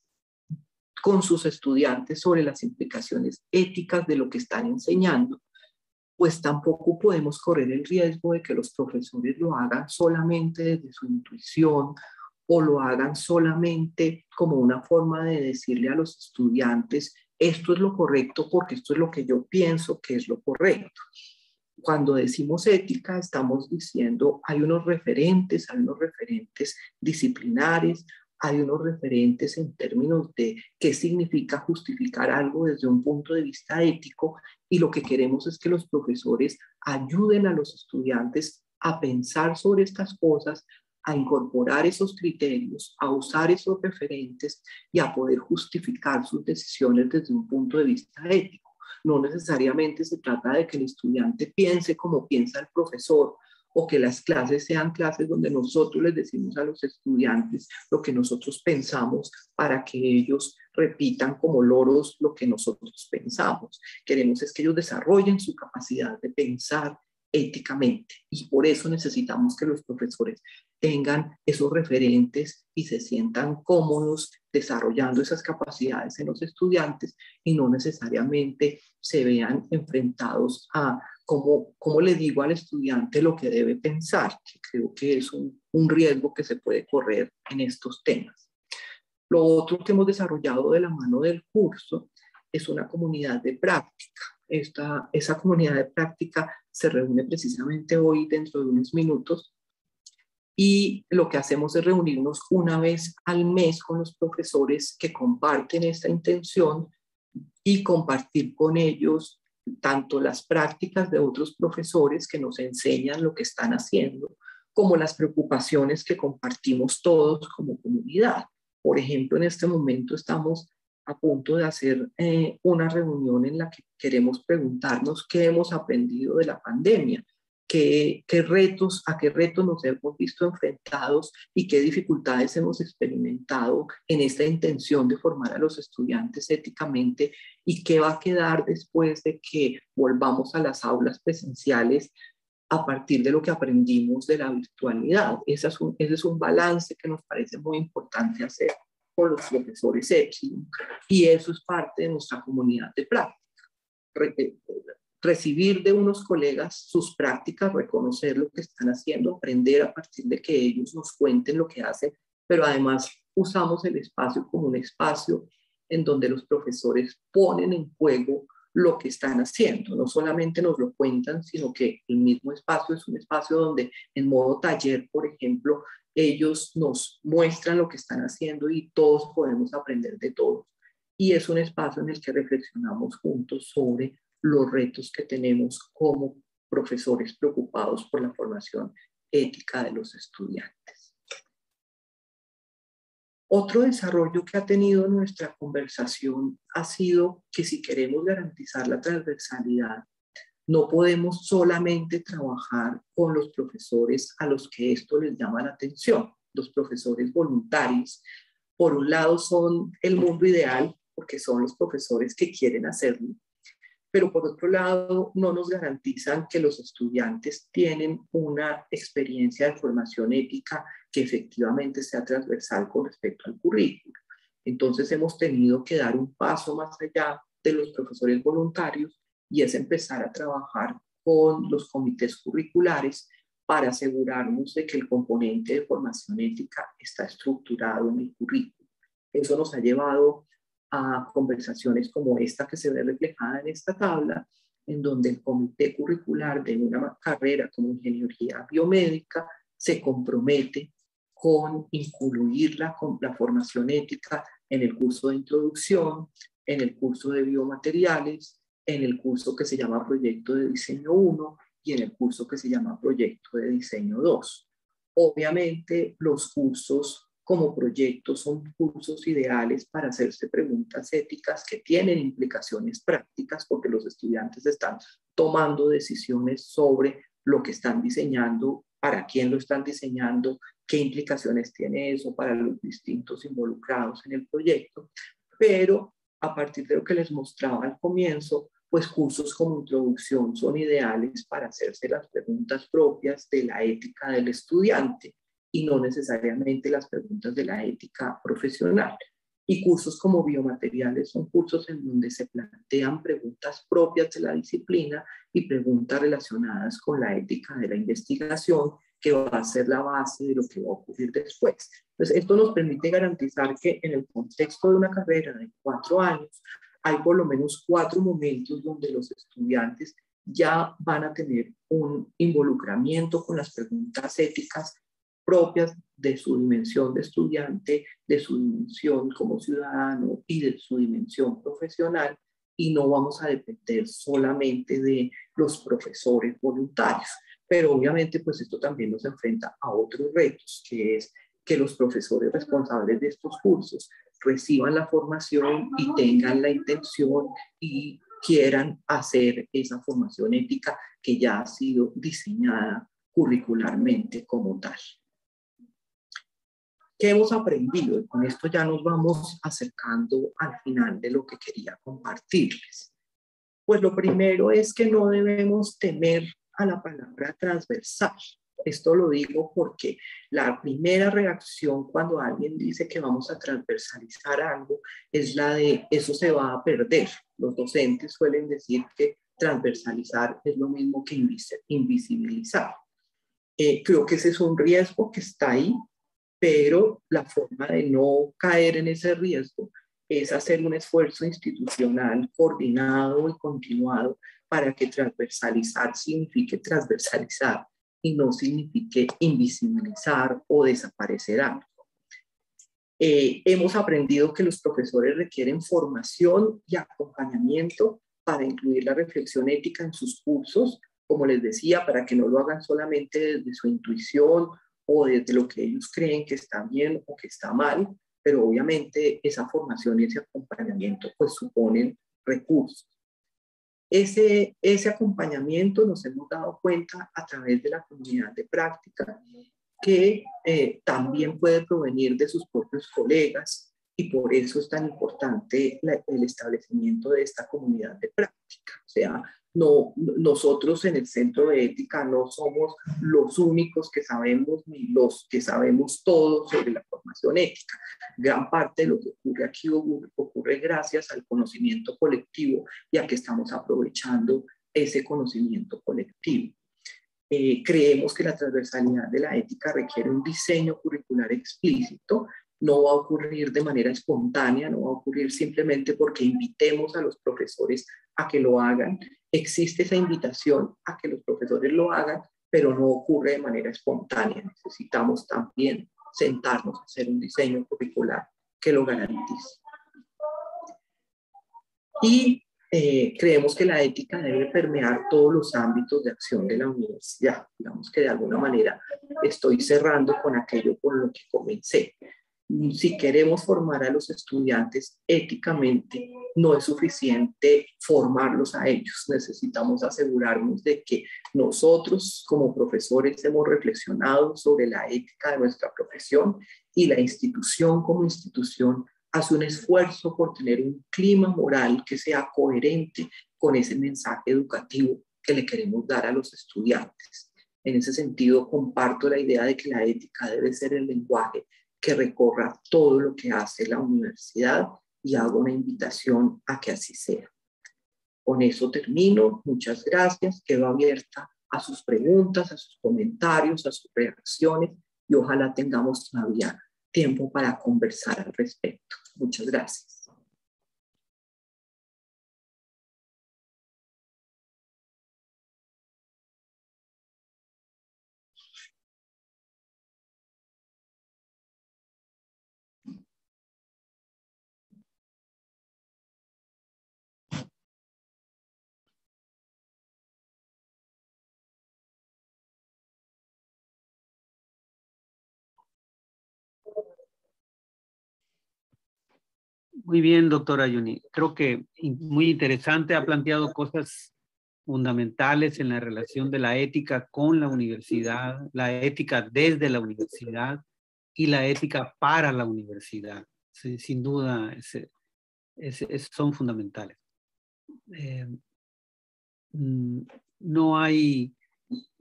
Speaker 1: con sus estudiantes sobre las implicaciones éticas de lo que están enseñando, pues tampoco podemos correr el riesgo de que los profesores lo hagan solamente desde su intuición o lo hagan solamente como una forma de decirle a los estudiantes, esto es lo correcto porque esto es lo que yo pienso que es lo correcto. Cuando decimos ética, estamos diciendo hay unos referentes disciplinares, hay unos referentes en términos de qué significa justificar algo desde un punto de vista ético, y lo que queremos es que los profesores ayuden a los estudiantes a pensar sobre estas cosas, a incorporar esos criterios, a usar esos referentes y a poder justificar sus decisiones desde un punto de vista ético. No necesariamente se trata de que el estudiante piense como piensa el profesor, o que las clases sean clases donde nosotros les decimos a los estudiantes lo que nosotros pensamos para que ellos repitan como loros lo que nosotros pensamos. Queremos es que ellos desarrollen su capacidad de pensar éticamente, y por eso necesitamos que los profesores tengan esos referentes y se sientan cómodos desarrollando esas capacidades en los estudiantes y no necesariamente se vean enfrentados a cómo le digo al estudiante lo que debe pensar, que creo que es un riesgo que se puede correr en estos temas. Lo otro que hemos desarrollado de la mano del curso es una comunidad de práctica. Esa comunidad de práctica se reúne precisamente hoy dentro de unos minutos, y lo que hacemos es reunirnos una vez al mes con los profesores que comparten esta intención y compartir con ellos tanto las prácticas de otros profesores que nos enseñan lo que están haciendo, como las preocupaciones que compartimos todos como comunidad. Por ejemplo, en este momento estamos a punto de hacer una reunión en la que queremos preguntarnos qué hemos aprendido de la pandemia, a qué retos nos hemos visto enfrentados y qué dificultades hemos experimentado en esta intención de formar a los estudiantes éticamente, y qué va a quedar después de que volvamos a las aulas presenciales a partir de lo que aprendimos de la virtualidad. Ese es un balance que nos parece muy importante hacer con los profesores Epsilon, y eso es parte de nuestra comunidad de práctica. Recibir de unos colegas sus prácticas, reconocer lo que están haciendo, aprender a partir de que ellos nos cuenten lo que hacen, pero además usamos el espacio como un espacio en donde los profesores ponen en juego lo que están haciendo. No solamente nos lo cuentan, sino que el mismo espacio es un espacio donde en modo taller, por ejemplo, ellos nos muestran lo que están haciendo y todos podemos aprender de todos. Y es un espacio en el que reflexionamos juntos sobre los retos que tenemos como profesores preocupados por la formación ética de los estudiantes. Otro desarrollo que ha tenido nuestra conversación ha sido que, si queremos garantizar la transversalidad, no podemos solamente trabajar con los profesores a los que esto les llama la atención. Los profesores voluntarios, por un lado, son el mundo ideal porque son los profesores que quieren hacerlo, pero por otro lado no nos garantizan que los estudiantes tienen una experiencia de formación ética que efectivamente sea transversal con respecto al currículo. Entonces hemos tenido que dar un paso más allá de los profesores voluntarios, y es empezar a trabajar con los comités curriculares para asegurarnos de que el componente de formación ética está estructurado en el currículo. Eso nos ha llevado a conversaciones como esta que se ve reflejada en esta tabla, en donde el comité curricular de una carrera como ingeniería biomédica se compromete con incluir la formación ética en el curso de introducción, en el curso de biomateriales, en el curso que se llama Proyecto de Diseño 1 y en el curso que se llama Proyecto de Diseño 2. Obviamente, los cursos como proyectos son cursos ideales para hacerse preguntas éticas que tienen implicaciones prácticas, porque los estudiantes están tomando decisiones sobre lo que están diseñando, para quién lo están diseñando, qué implicaciones tiene eso para los distintos involucrados en el proyecto. Pero a partir de lo que les mostraba al comienzo, pues cursos como introducción son ideales para hacerse las preguntas propias de la ética del estudiante y no necesariamente las preguntas de la ética profesional. Y cursos como biomateriales son cursos en donde se plantean preguntas propias de la disciplina y preguntas relacionadas con la ética de la investigación, que va a ser la base de lo que va a ocurrir después. Entonces, esto nos permite garantizar que en el contexto de una carrera de 4 años, hay por lo menos 4 momentos donde los estudiantes ya van a tener un involucramiento con las preguntas éticas propias de su dimensión de estudiante, de su dimensión como ciudadano y de su dimensión profesional, y no vamos a depender solamente de los profesores voluntarios. Pero obviamente pues esto también nos enfrenta a otros retos, que es que los profesores responsables de estos cursos reciban la formación y tengan la intención y quieran hacer esa formación ética que ya ha sido diseñada curricularmente como tal. ¿Qué hemos aprendido? Y con esto ya nos vamos acercando al final de lo que quería compartirles. Pues lo primero es que no debemos temer a la palabra transversal. Esto lo digo porque la primera reacción cuando alguien dice que vamos a transversalizar algo es la de eso se va a perder. Los docentes suelen decir que transversalizar es lo mismo que invisibilizar. Creo que ese es un riesgo que está ahí, pero la forma de no caer en ese riesgo es hacer un esfuerzo institucional coordinado y continuado para que transversalizar signifique transversalizar y no signifique invisibilizar o desaparecer algo. Hemos aprendido que los profesores requieren formación y acompañamiento para incluir la reflexión ética en sus cursos, como les decía, para que no lo hagan solamente desde su intuición o desde lo que ellos creen que está bien o que está mal, pero obviamente esa formación y ese acompañamiento pues suponen recursos. Ese acompañamiento nos hemos dado cuenta a través de la comunidad de práctica, que también puede provenir de sus propios colegas, y por eso es tan importante el establecimiento de esta comunidad de práctica. O sea, nosotros en el Centro de Ética no somos los únicos que sabemos ni los que sabemos todo sobre la formación ética. Gran parte de lo que ocurre aquí ocurre gracias al conocimiento colectivo y a que estamos aprovechando ese conocimiento colectivo. Creemos que la transversalidad de la ética requiere un diseño curricular explícito. No va a ocurrir de manera espontánea, no va a ocurrir simplemente porque invitemos a los profesores a que lo hagan. Existe esa invitación a que los profesores lo hagan, pero no ocurre de manera espontánea. Necesitamos también sentarnos a hacer un diseño curricular que lo garantice. Y creemos que la ética debe permear todos los ámbitos de acción de la universidad. Digamos que de alguna manera estoy cerrando con aquello por lo que comencé. Si queremos formar a los estudiantes éticamente, no es suficiente formarlos a ellos. Necesitamos asegurarnos de que nosotros como profesores hemos reflexionado sobre la ética de nuestra profesión, y la institución como institución hace un esfuerzo por tener un clima moral que sea coherente con ese mensaje educativo que le queremos dar a los estudiantes. En ese sentido, comparto la idea de que la ética debe ser el lenguaje que recorra todo lo que hace la universidad, y hago una invitación a que así sea. Con eso termino. Muchas gracias. Quedo abierta a sus preguntas, a sus comentarios, a sus reacciones, y ojalá tengamos todavía tiempo para conversar al respecto. Muchas gracias.
Speaker 2: Muy bien, doctora Yuni. Creo que muy interesante. Ha planteado cosas fundamentales en la relación de la ética con la universidad, la ética desde la universidad y la ética para la universidad. Sí, sin duda, son fundamentales. No hay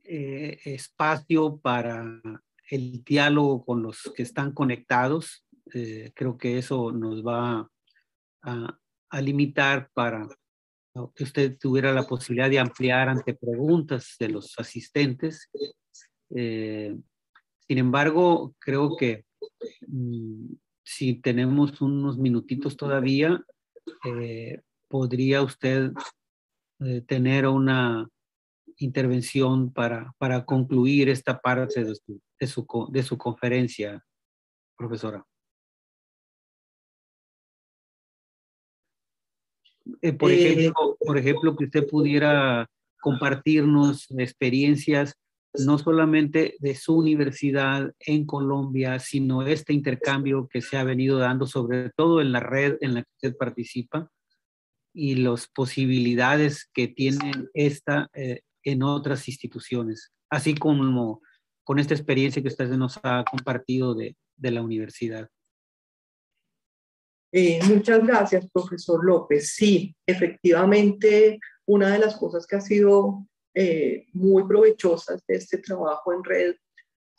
Speaker 2: espacio para el diálogo con los que están conectados. Creo que eso nos va a limitar para que usted tuviera la posibilidad de ampliar ante preguntas de los asistentes. Sin embargo, creo que si tenemos unos minutitos todavía, podría usted tener una intervención para concluir esta parte de su conferencia, profesora. Por ejemplo, que usted pudiera compartirnos experiencias no solamente de su universidad en Colombia, sino este intercambio que se ha venido dando, sobre todo en la red en la que usted participa, y las posibilidades que tiene esta en otras instituciones, así como con esta experiencia que usted nos ha compartido de la universidad.
Speaker 1: Muchas gracias, profesor López. Sí, efectivamente, una de las cosas que ha sido muy provechosas de este trabajo en red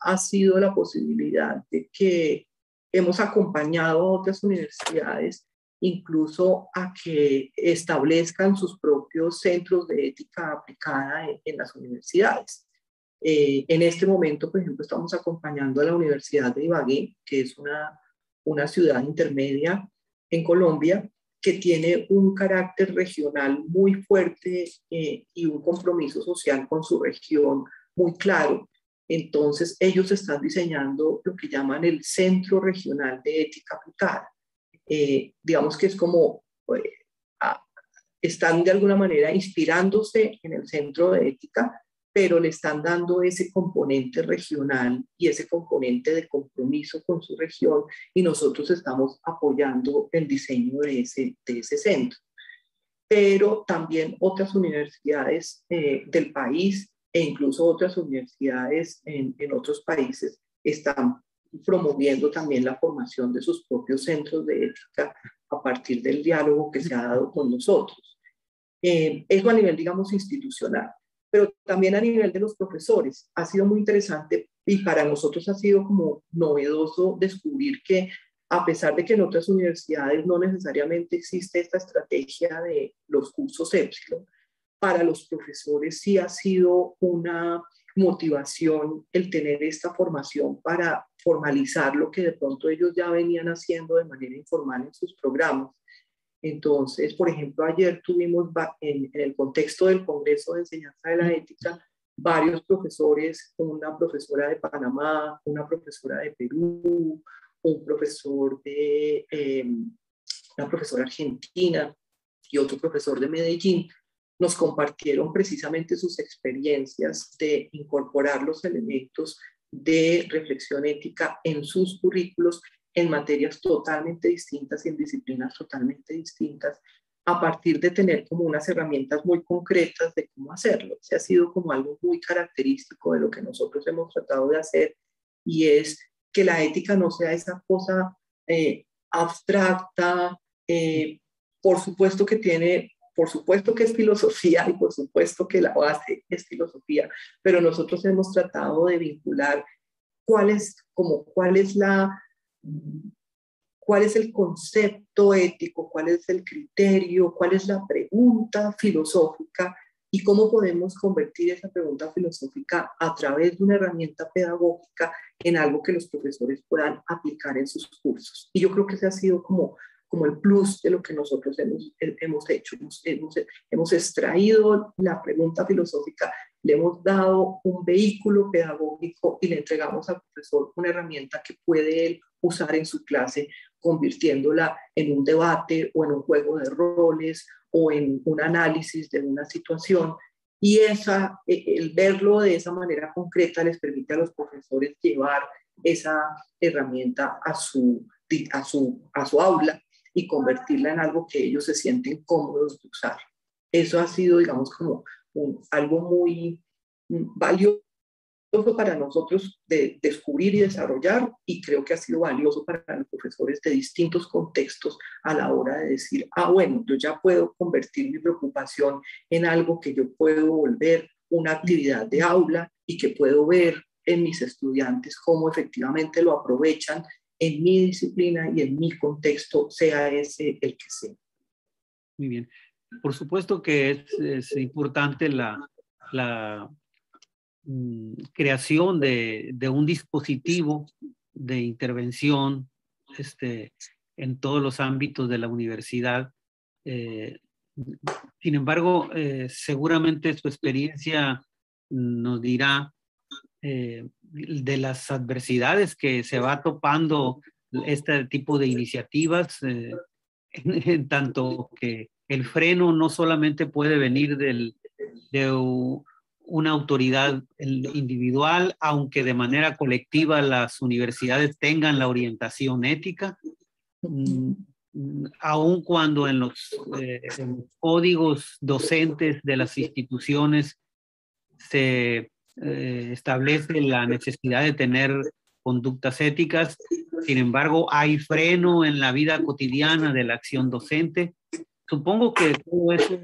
Speaker 1: ha sido la posibilidad de que hemos acompañado a otras universidades incluso a que establezcan sus propios centros de ética aplicada en las universidades. En este momento, por ejemplo, estamos acompañando a la Universidad de Ibagué, que es una ciudad intermedia en Colombia, que tiene un carácter regional muy fuerte y un compromiso social con su región muy claro. Entonces, ellos están diseñando lo que llaman el Centro Regional de Ética Aplicada. Digamos que es como, están de alguna manera inspirándose en el Centro de Ética, pero le están dando ese componente regional y ese componente de compromiso con su región, y nosotros estamos apoyando el diseño de ese centro. Pero también otras universidades del país e incluso otras universidades en otros países están promoviendo también la formación de sus propios centros de ética a partir del diálogo que se ha dado con nosotros. Eso a nivel, digamos, institucional, pero también a nivel de los profesores. Ha sido muy interesante y para nosotros ha sido como novedoso descubrir que a pesar de que en otras universidades no necesariamente existe esta estrategia de los cursos Epsilon, para los profesores sí ha sido una motivación el tener esta formación para formalizar lo que de pronto ellos ya venían haciendo de manera informal en sus programas. Entonces, por ejemplo, ayer tuvimos en el contexto del Congreso de Enseñanza de la Ética varios profesores, una profesora de Panamá, una profesora de Perú, un profesor una profesora argentina y otro profesor de Medellín, nos compartieron precisamente sus experiencias de incorporar los elementos de reflexión ética en sus currículos en materias totalmente distintas y en disciplinas totalmente distintas, a partir de tener como unas herramientas muy concretas de cómo hacerlo. Se ha sido como algo muy característico de lo que nosotros hemos tratado de hacer, y es que la ética no sea esa cosa abstracta, por supuesto que es filosofía y por supuesto que la base es filosofía, pero nosotros hemos tratado de vincular cuál es el concepto ético, cuál es el criterio, cuál es la pregunta filosófica y cómo podemos convertir esa pregunta filosófica a través de una herramienta pedagógica en algo que los profesores puedan aplicar en sus cursos. Y yo creo que ese ha sido como el plus de lo que nosotros hemos hecho. Hemos extraído la pregunta filosófica, le hemos dado un vehículo pedagógico y le entregamos al profesor una herramienta que puede él usar en su clase, convirtiéndola en un debate o en un juego de roles o en un análisis de una situación. Y el verlo de esa manera concreta les permite a los profesores llevar esa herramienta a su aula y convertirla en algo que ellos se sienten cómodos de usar. Eso ha sido, digamos, como algo muy valioso para nosotros de descubrir y desarrollar, y creo que ha sido valioso para los profesores de distintos contextos a la hora de decir, bueno, yo ya puedo convertir mi preocupación en algo que yo puedo volver una actividad de aula y que puedo ver en mis estudiantes cómo efectivamente lo aprovechan en mi disciplina y en mi contexto, sea ese el que sea.
Speaker 2: Muy bien. Por supuesto que es importante la creación de un dispositivo de intervención en todos los ámbitos de la universidad. Sin embargo, seguramente su experiencia nos dirá de las adversidades que se va topando este tipo de iniciativas, en tanto que el freno no solamente puede venir de una autoridad individual, aunque de manera colectiva las universidades tengan la orientación ética, aun cuando en los códigos docentes de las instituciones se establece la necesidad de tener conductas éticas. Sin embargo, hay freno en la vida cotidiana de la acción docente. Supongo que todo eso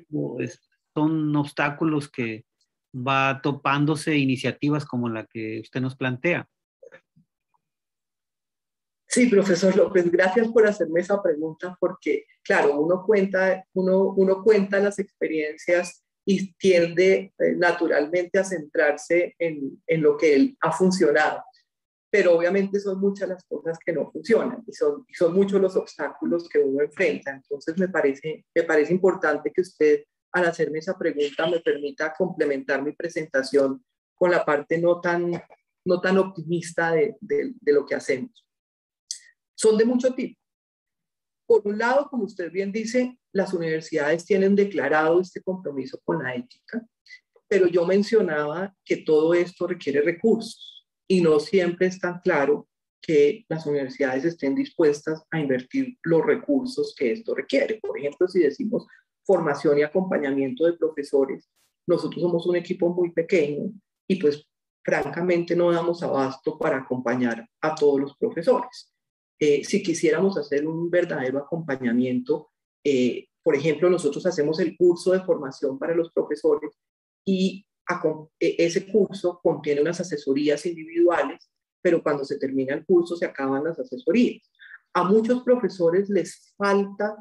Speaker 2: son obstáculos que va topándose iniciativas como la que usted nos plantea.
Speaker 1: Sí, profesor López, gracias por hacerme esa pregunta, porque, claro, uno cuenta las experiencias y tiende naturalmente a centrarse en lo que él ha funcionado. Pero obviamente son muchas las cosas que no funcionan y son muchos los obstáculos que uno enfrenta. Entonces me parece importante que usted, al hacerme esa pregunta, me permita complementar mi presentación con la parte no tan optimista de lo que hacemos. Son de mucho tipo. Por un lado, como usted bien dice, las universidades tienen declarado este compromiso con la ética, pero yo mencionaba que todo esto requiere recursos y no siempre es tan claro que las universidades estén dispuestas a invertir los recursos que esto requiere. Por ejemplo, si decimos formación y acompañamiento de profesores, nosotros somos un equipo muy pequeño y pues francamente no damos abasto para acompañar a todos los profesores. Si quisiéramos hacer un verdadero acompañamiento, por ejemplo, nosotros hacemos el curso de formación para los profesores y ese curso contiene unas asesorías individuales, pero cuando se termina el curso se acaban las asesorías. A muchos profesores les falta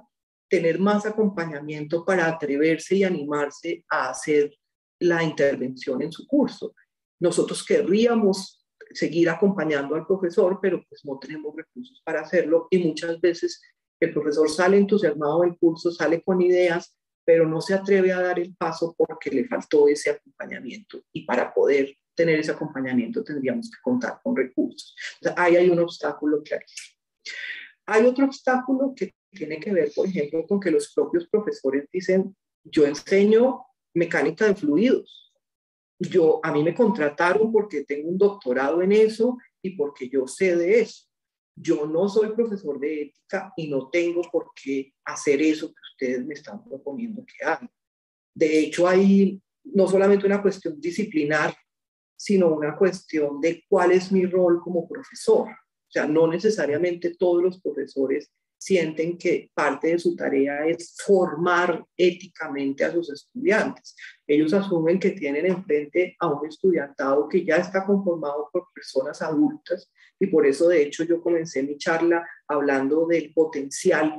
Speaker 1: tener más acompañamiento para atreverse y animarse a hacer la intervención en su curso. Nosotros querríamos seguir acompañando al profesor, pero pues no tenemos recursos para hacerlo y muchas veces el profesor sale entusiasmado del curso, sale con ideas, pero no se atreve a dar el paso porque le faltó ese acompañamiento, y para poder tener ese acompañamiento tendríamos que contar con recursos. O sea, ahí hay un obstáculo clarísimo. Hay otro obstáculo que tiene que ver, por ejemplo, con que los propios profesores dicen, yo enseño mecánica de fluidos, a mí me contrataron porque tengo un doctorado en eso y porque yo sé de eso. Yo no soy profesor de ética y no tengo por qué hacer eso que ustedes me están proponiendo que haga. De hecho, hay no solamente una cuestión disciplinar, sino una cuestión de cuál es mi rol como profesor. O sea, no necesariamente todos los profesores sienten que parte de su tarea es formar éticamente a sus estudiantes. Ellos asumen que tienen enfrente a un estudiantado que ya está conformado por personas adultas, y por eso, de hecho, yo comencé mi charla hablando del potencial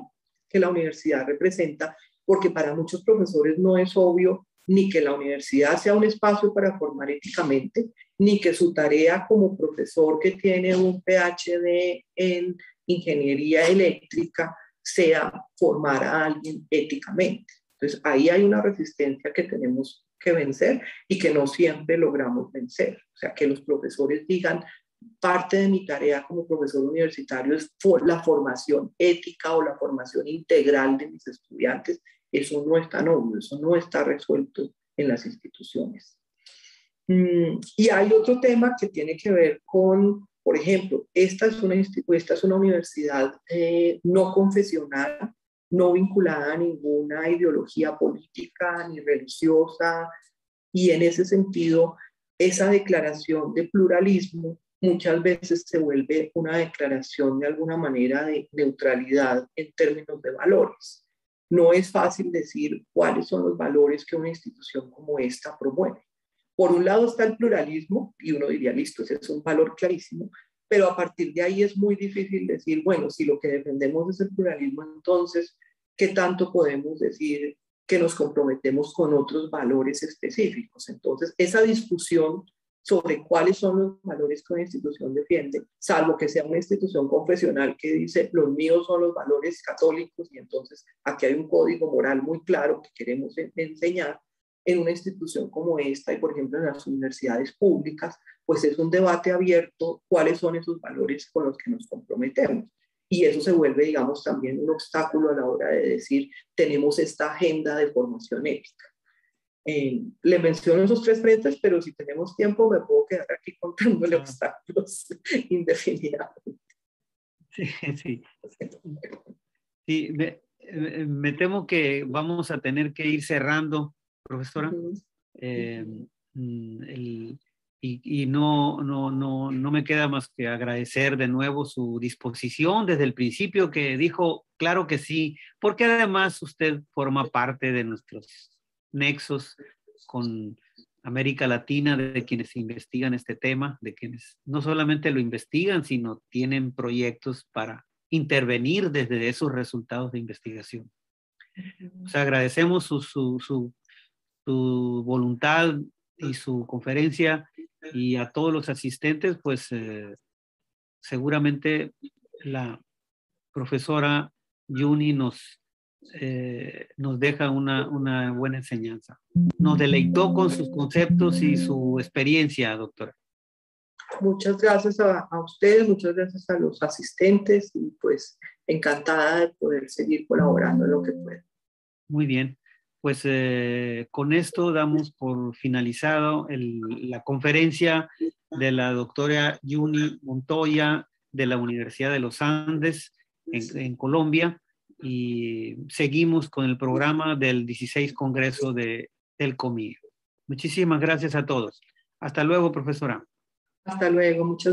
Speaker 1: que la universidad representa, porque para muchos profesores no es obvio ni que la universidad sea un espacio para formar éticamente, ni que su tarea como profesor que tiene un PhD en ingeniería eléctrica sea formar a alguien éticamente. Entonces, ahí hay una resistencia que tenemos que vencer y que no siempre logramos vencer. O sea, que los profesores digan, parte de mi tarea como profesor universitario es la formación ética o la formación integral de mis estudiantes. Eso no es tan obvio, eso no está resuelto en las instituciones. Y hay otro tema que tiene que ver con, por ejemplo, esta es una universidad no confesional, no vinculada a ninguna ideología política ni religiosa, y en ese sentido, esa declaración de pluralismo muchas veces se vuelve una declaración de alguna manera de neutralidad en términos de valores. No es fácil decir cuáles son los valores que una institución como esta promueve. Por un lado está el pluralismo, y uno diría, listo, ese es un valor clarísimo, pero a partir de ahí es muy difícil decir, bueno, si lo que defendemos es el pluralismo, entonces, ¿qué tanto podemos decir que nos comprometemos con otros valores específicos? Entonces, esa discusión sobre cuáles son los valores que una institución defiende, salvo que sea una institución confesional que dice, los míos son los valores católicos, y entonces aquí hay un código moral muy claro que queremos enseñar. En una institución como esta, y por ejemplo en las universidades públicas, pues es un debate abierto cuáles son esos valores con los que nos comprometemos. Y eso se vuelve, digamos, también un obstáculo a la hora de decir, tenemos esta agenda de formación ética. Le menciono esos tres frentes, pero si tenemos tiempo me puedo quedar aquí contándole obstáculos indefinidamente.
Speaker 2: Sí, sí. Sí, me temo que vamos a tener que ir cerrando, profesora. Y no me queda más que agradecer de nuevo su disposición desde el principio, que dijo, claro que sí, porque además usted forma parte de nuestros nexos con América Latina, de quienes investigan este tema, de quienes no solamente lo investigan, sino tienen proyectos para intervenir desde esos resultados de investigación. O sea, agradecemos su voluntad y su conferencia, y a todos los asistentes, pues seguramente la profesora Yuni nos deja una buena enseñanza. Nos deleitó con sus conceptos y su experiencia, doctora.
Speaker 1: Muchas gracias a ustedes, muchas gracias a los asistentes, y pues encantada de poder seguir colaborando en lo que pueda.
Speaker 2: Muy bien, pues con esto damos por finalizado la conferencia de la doctora Yuni Montoya de la Universidad de los Andes en Colombia, y seguimos con el programa del 16 Congreso del COMIE. Muchísimas gracias a todos. Hasta luego, profesora.
Speaker 1: Hasta luego, muchas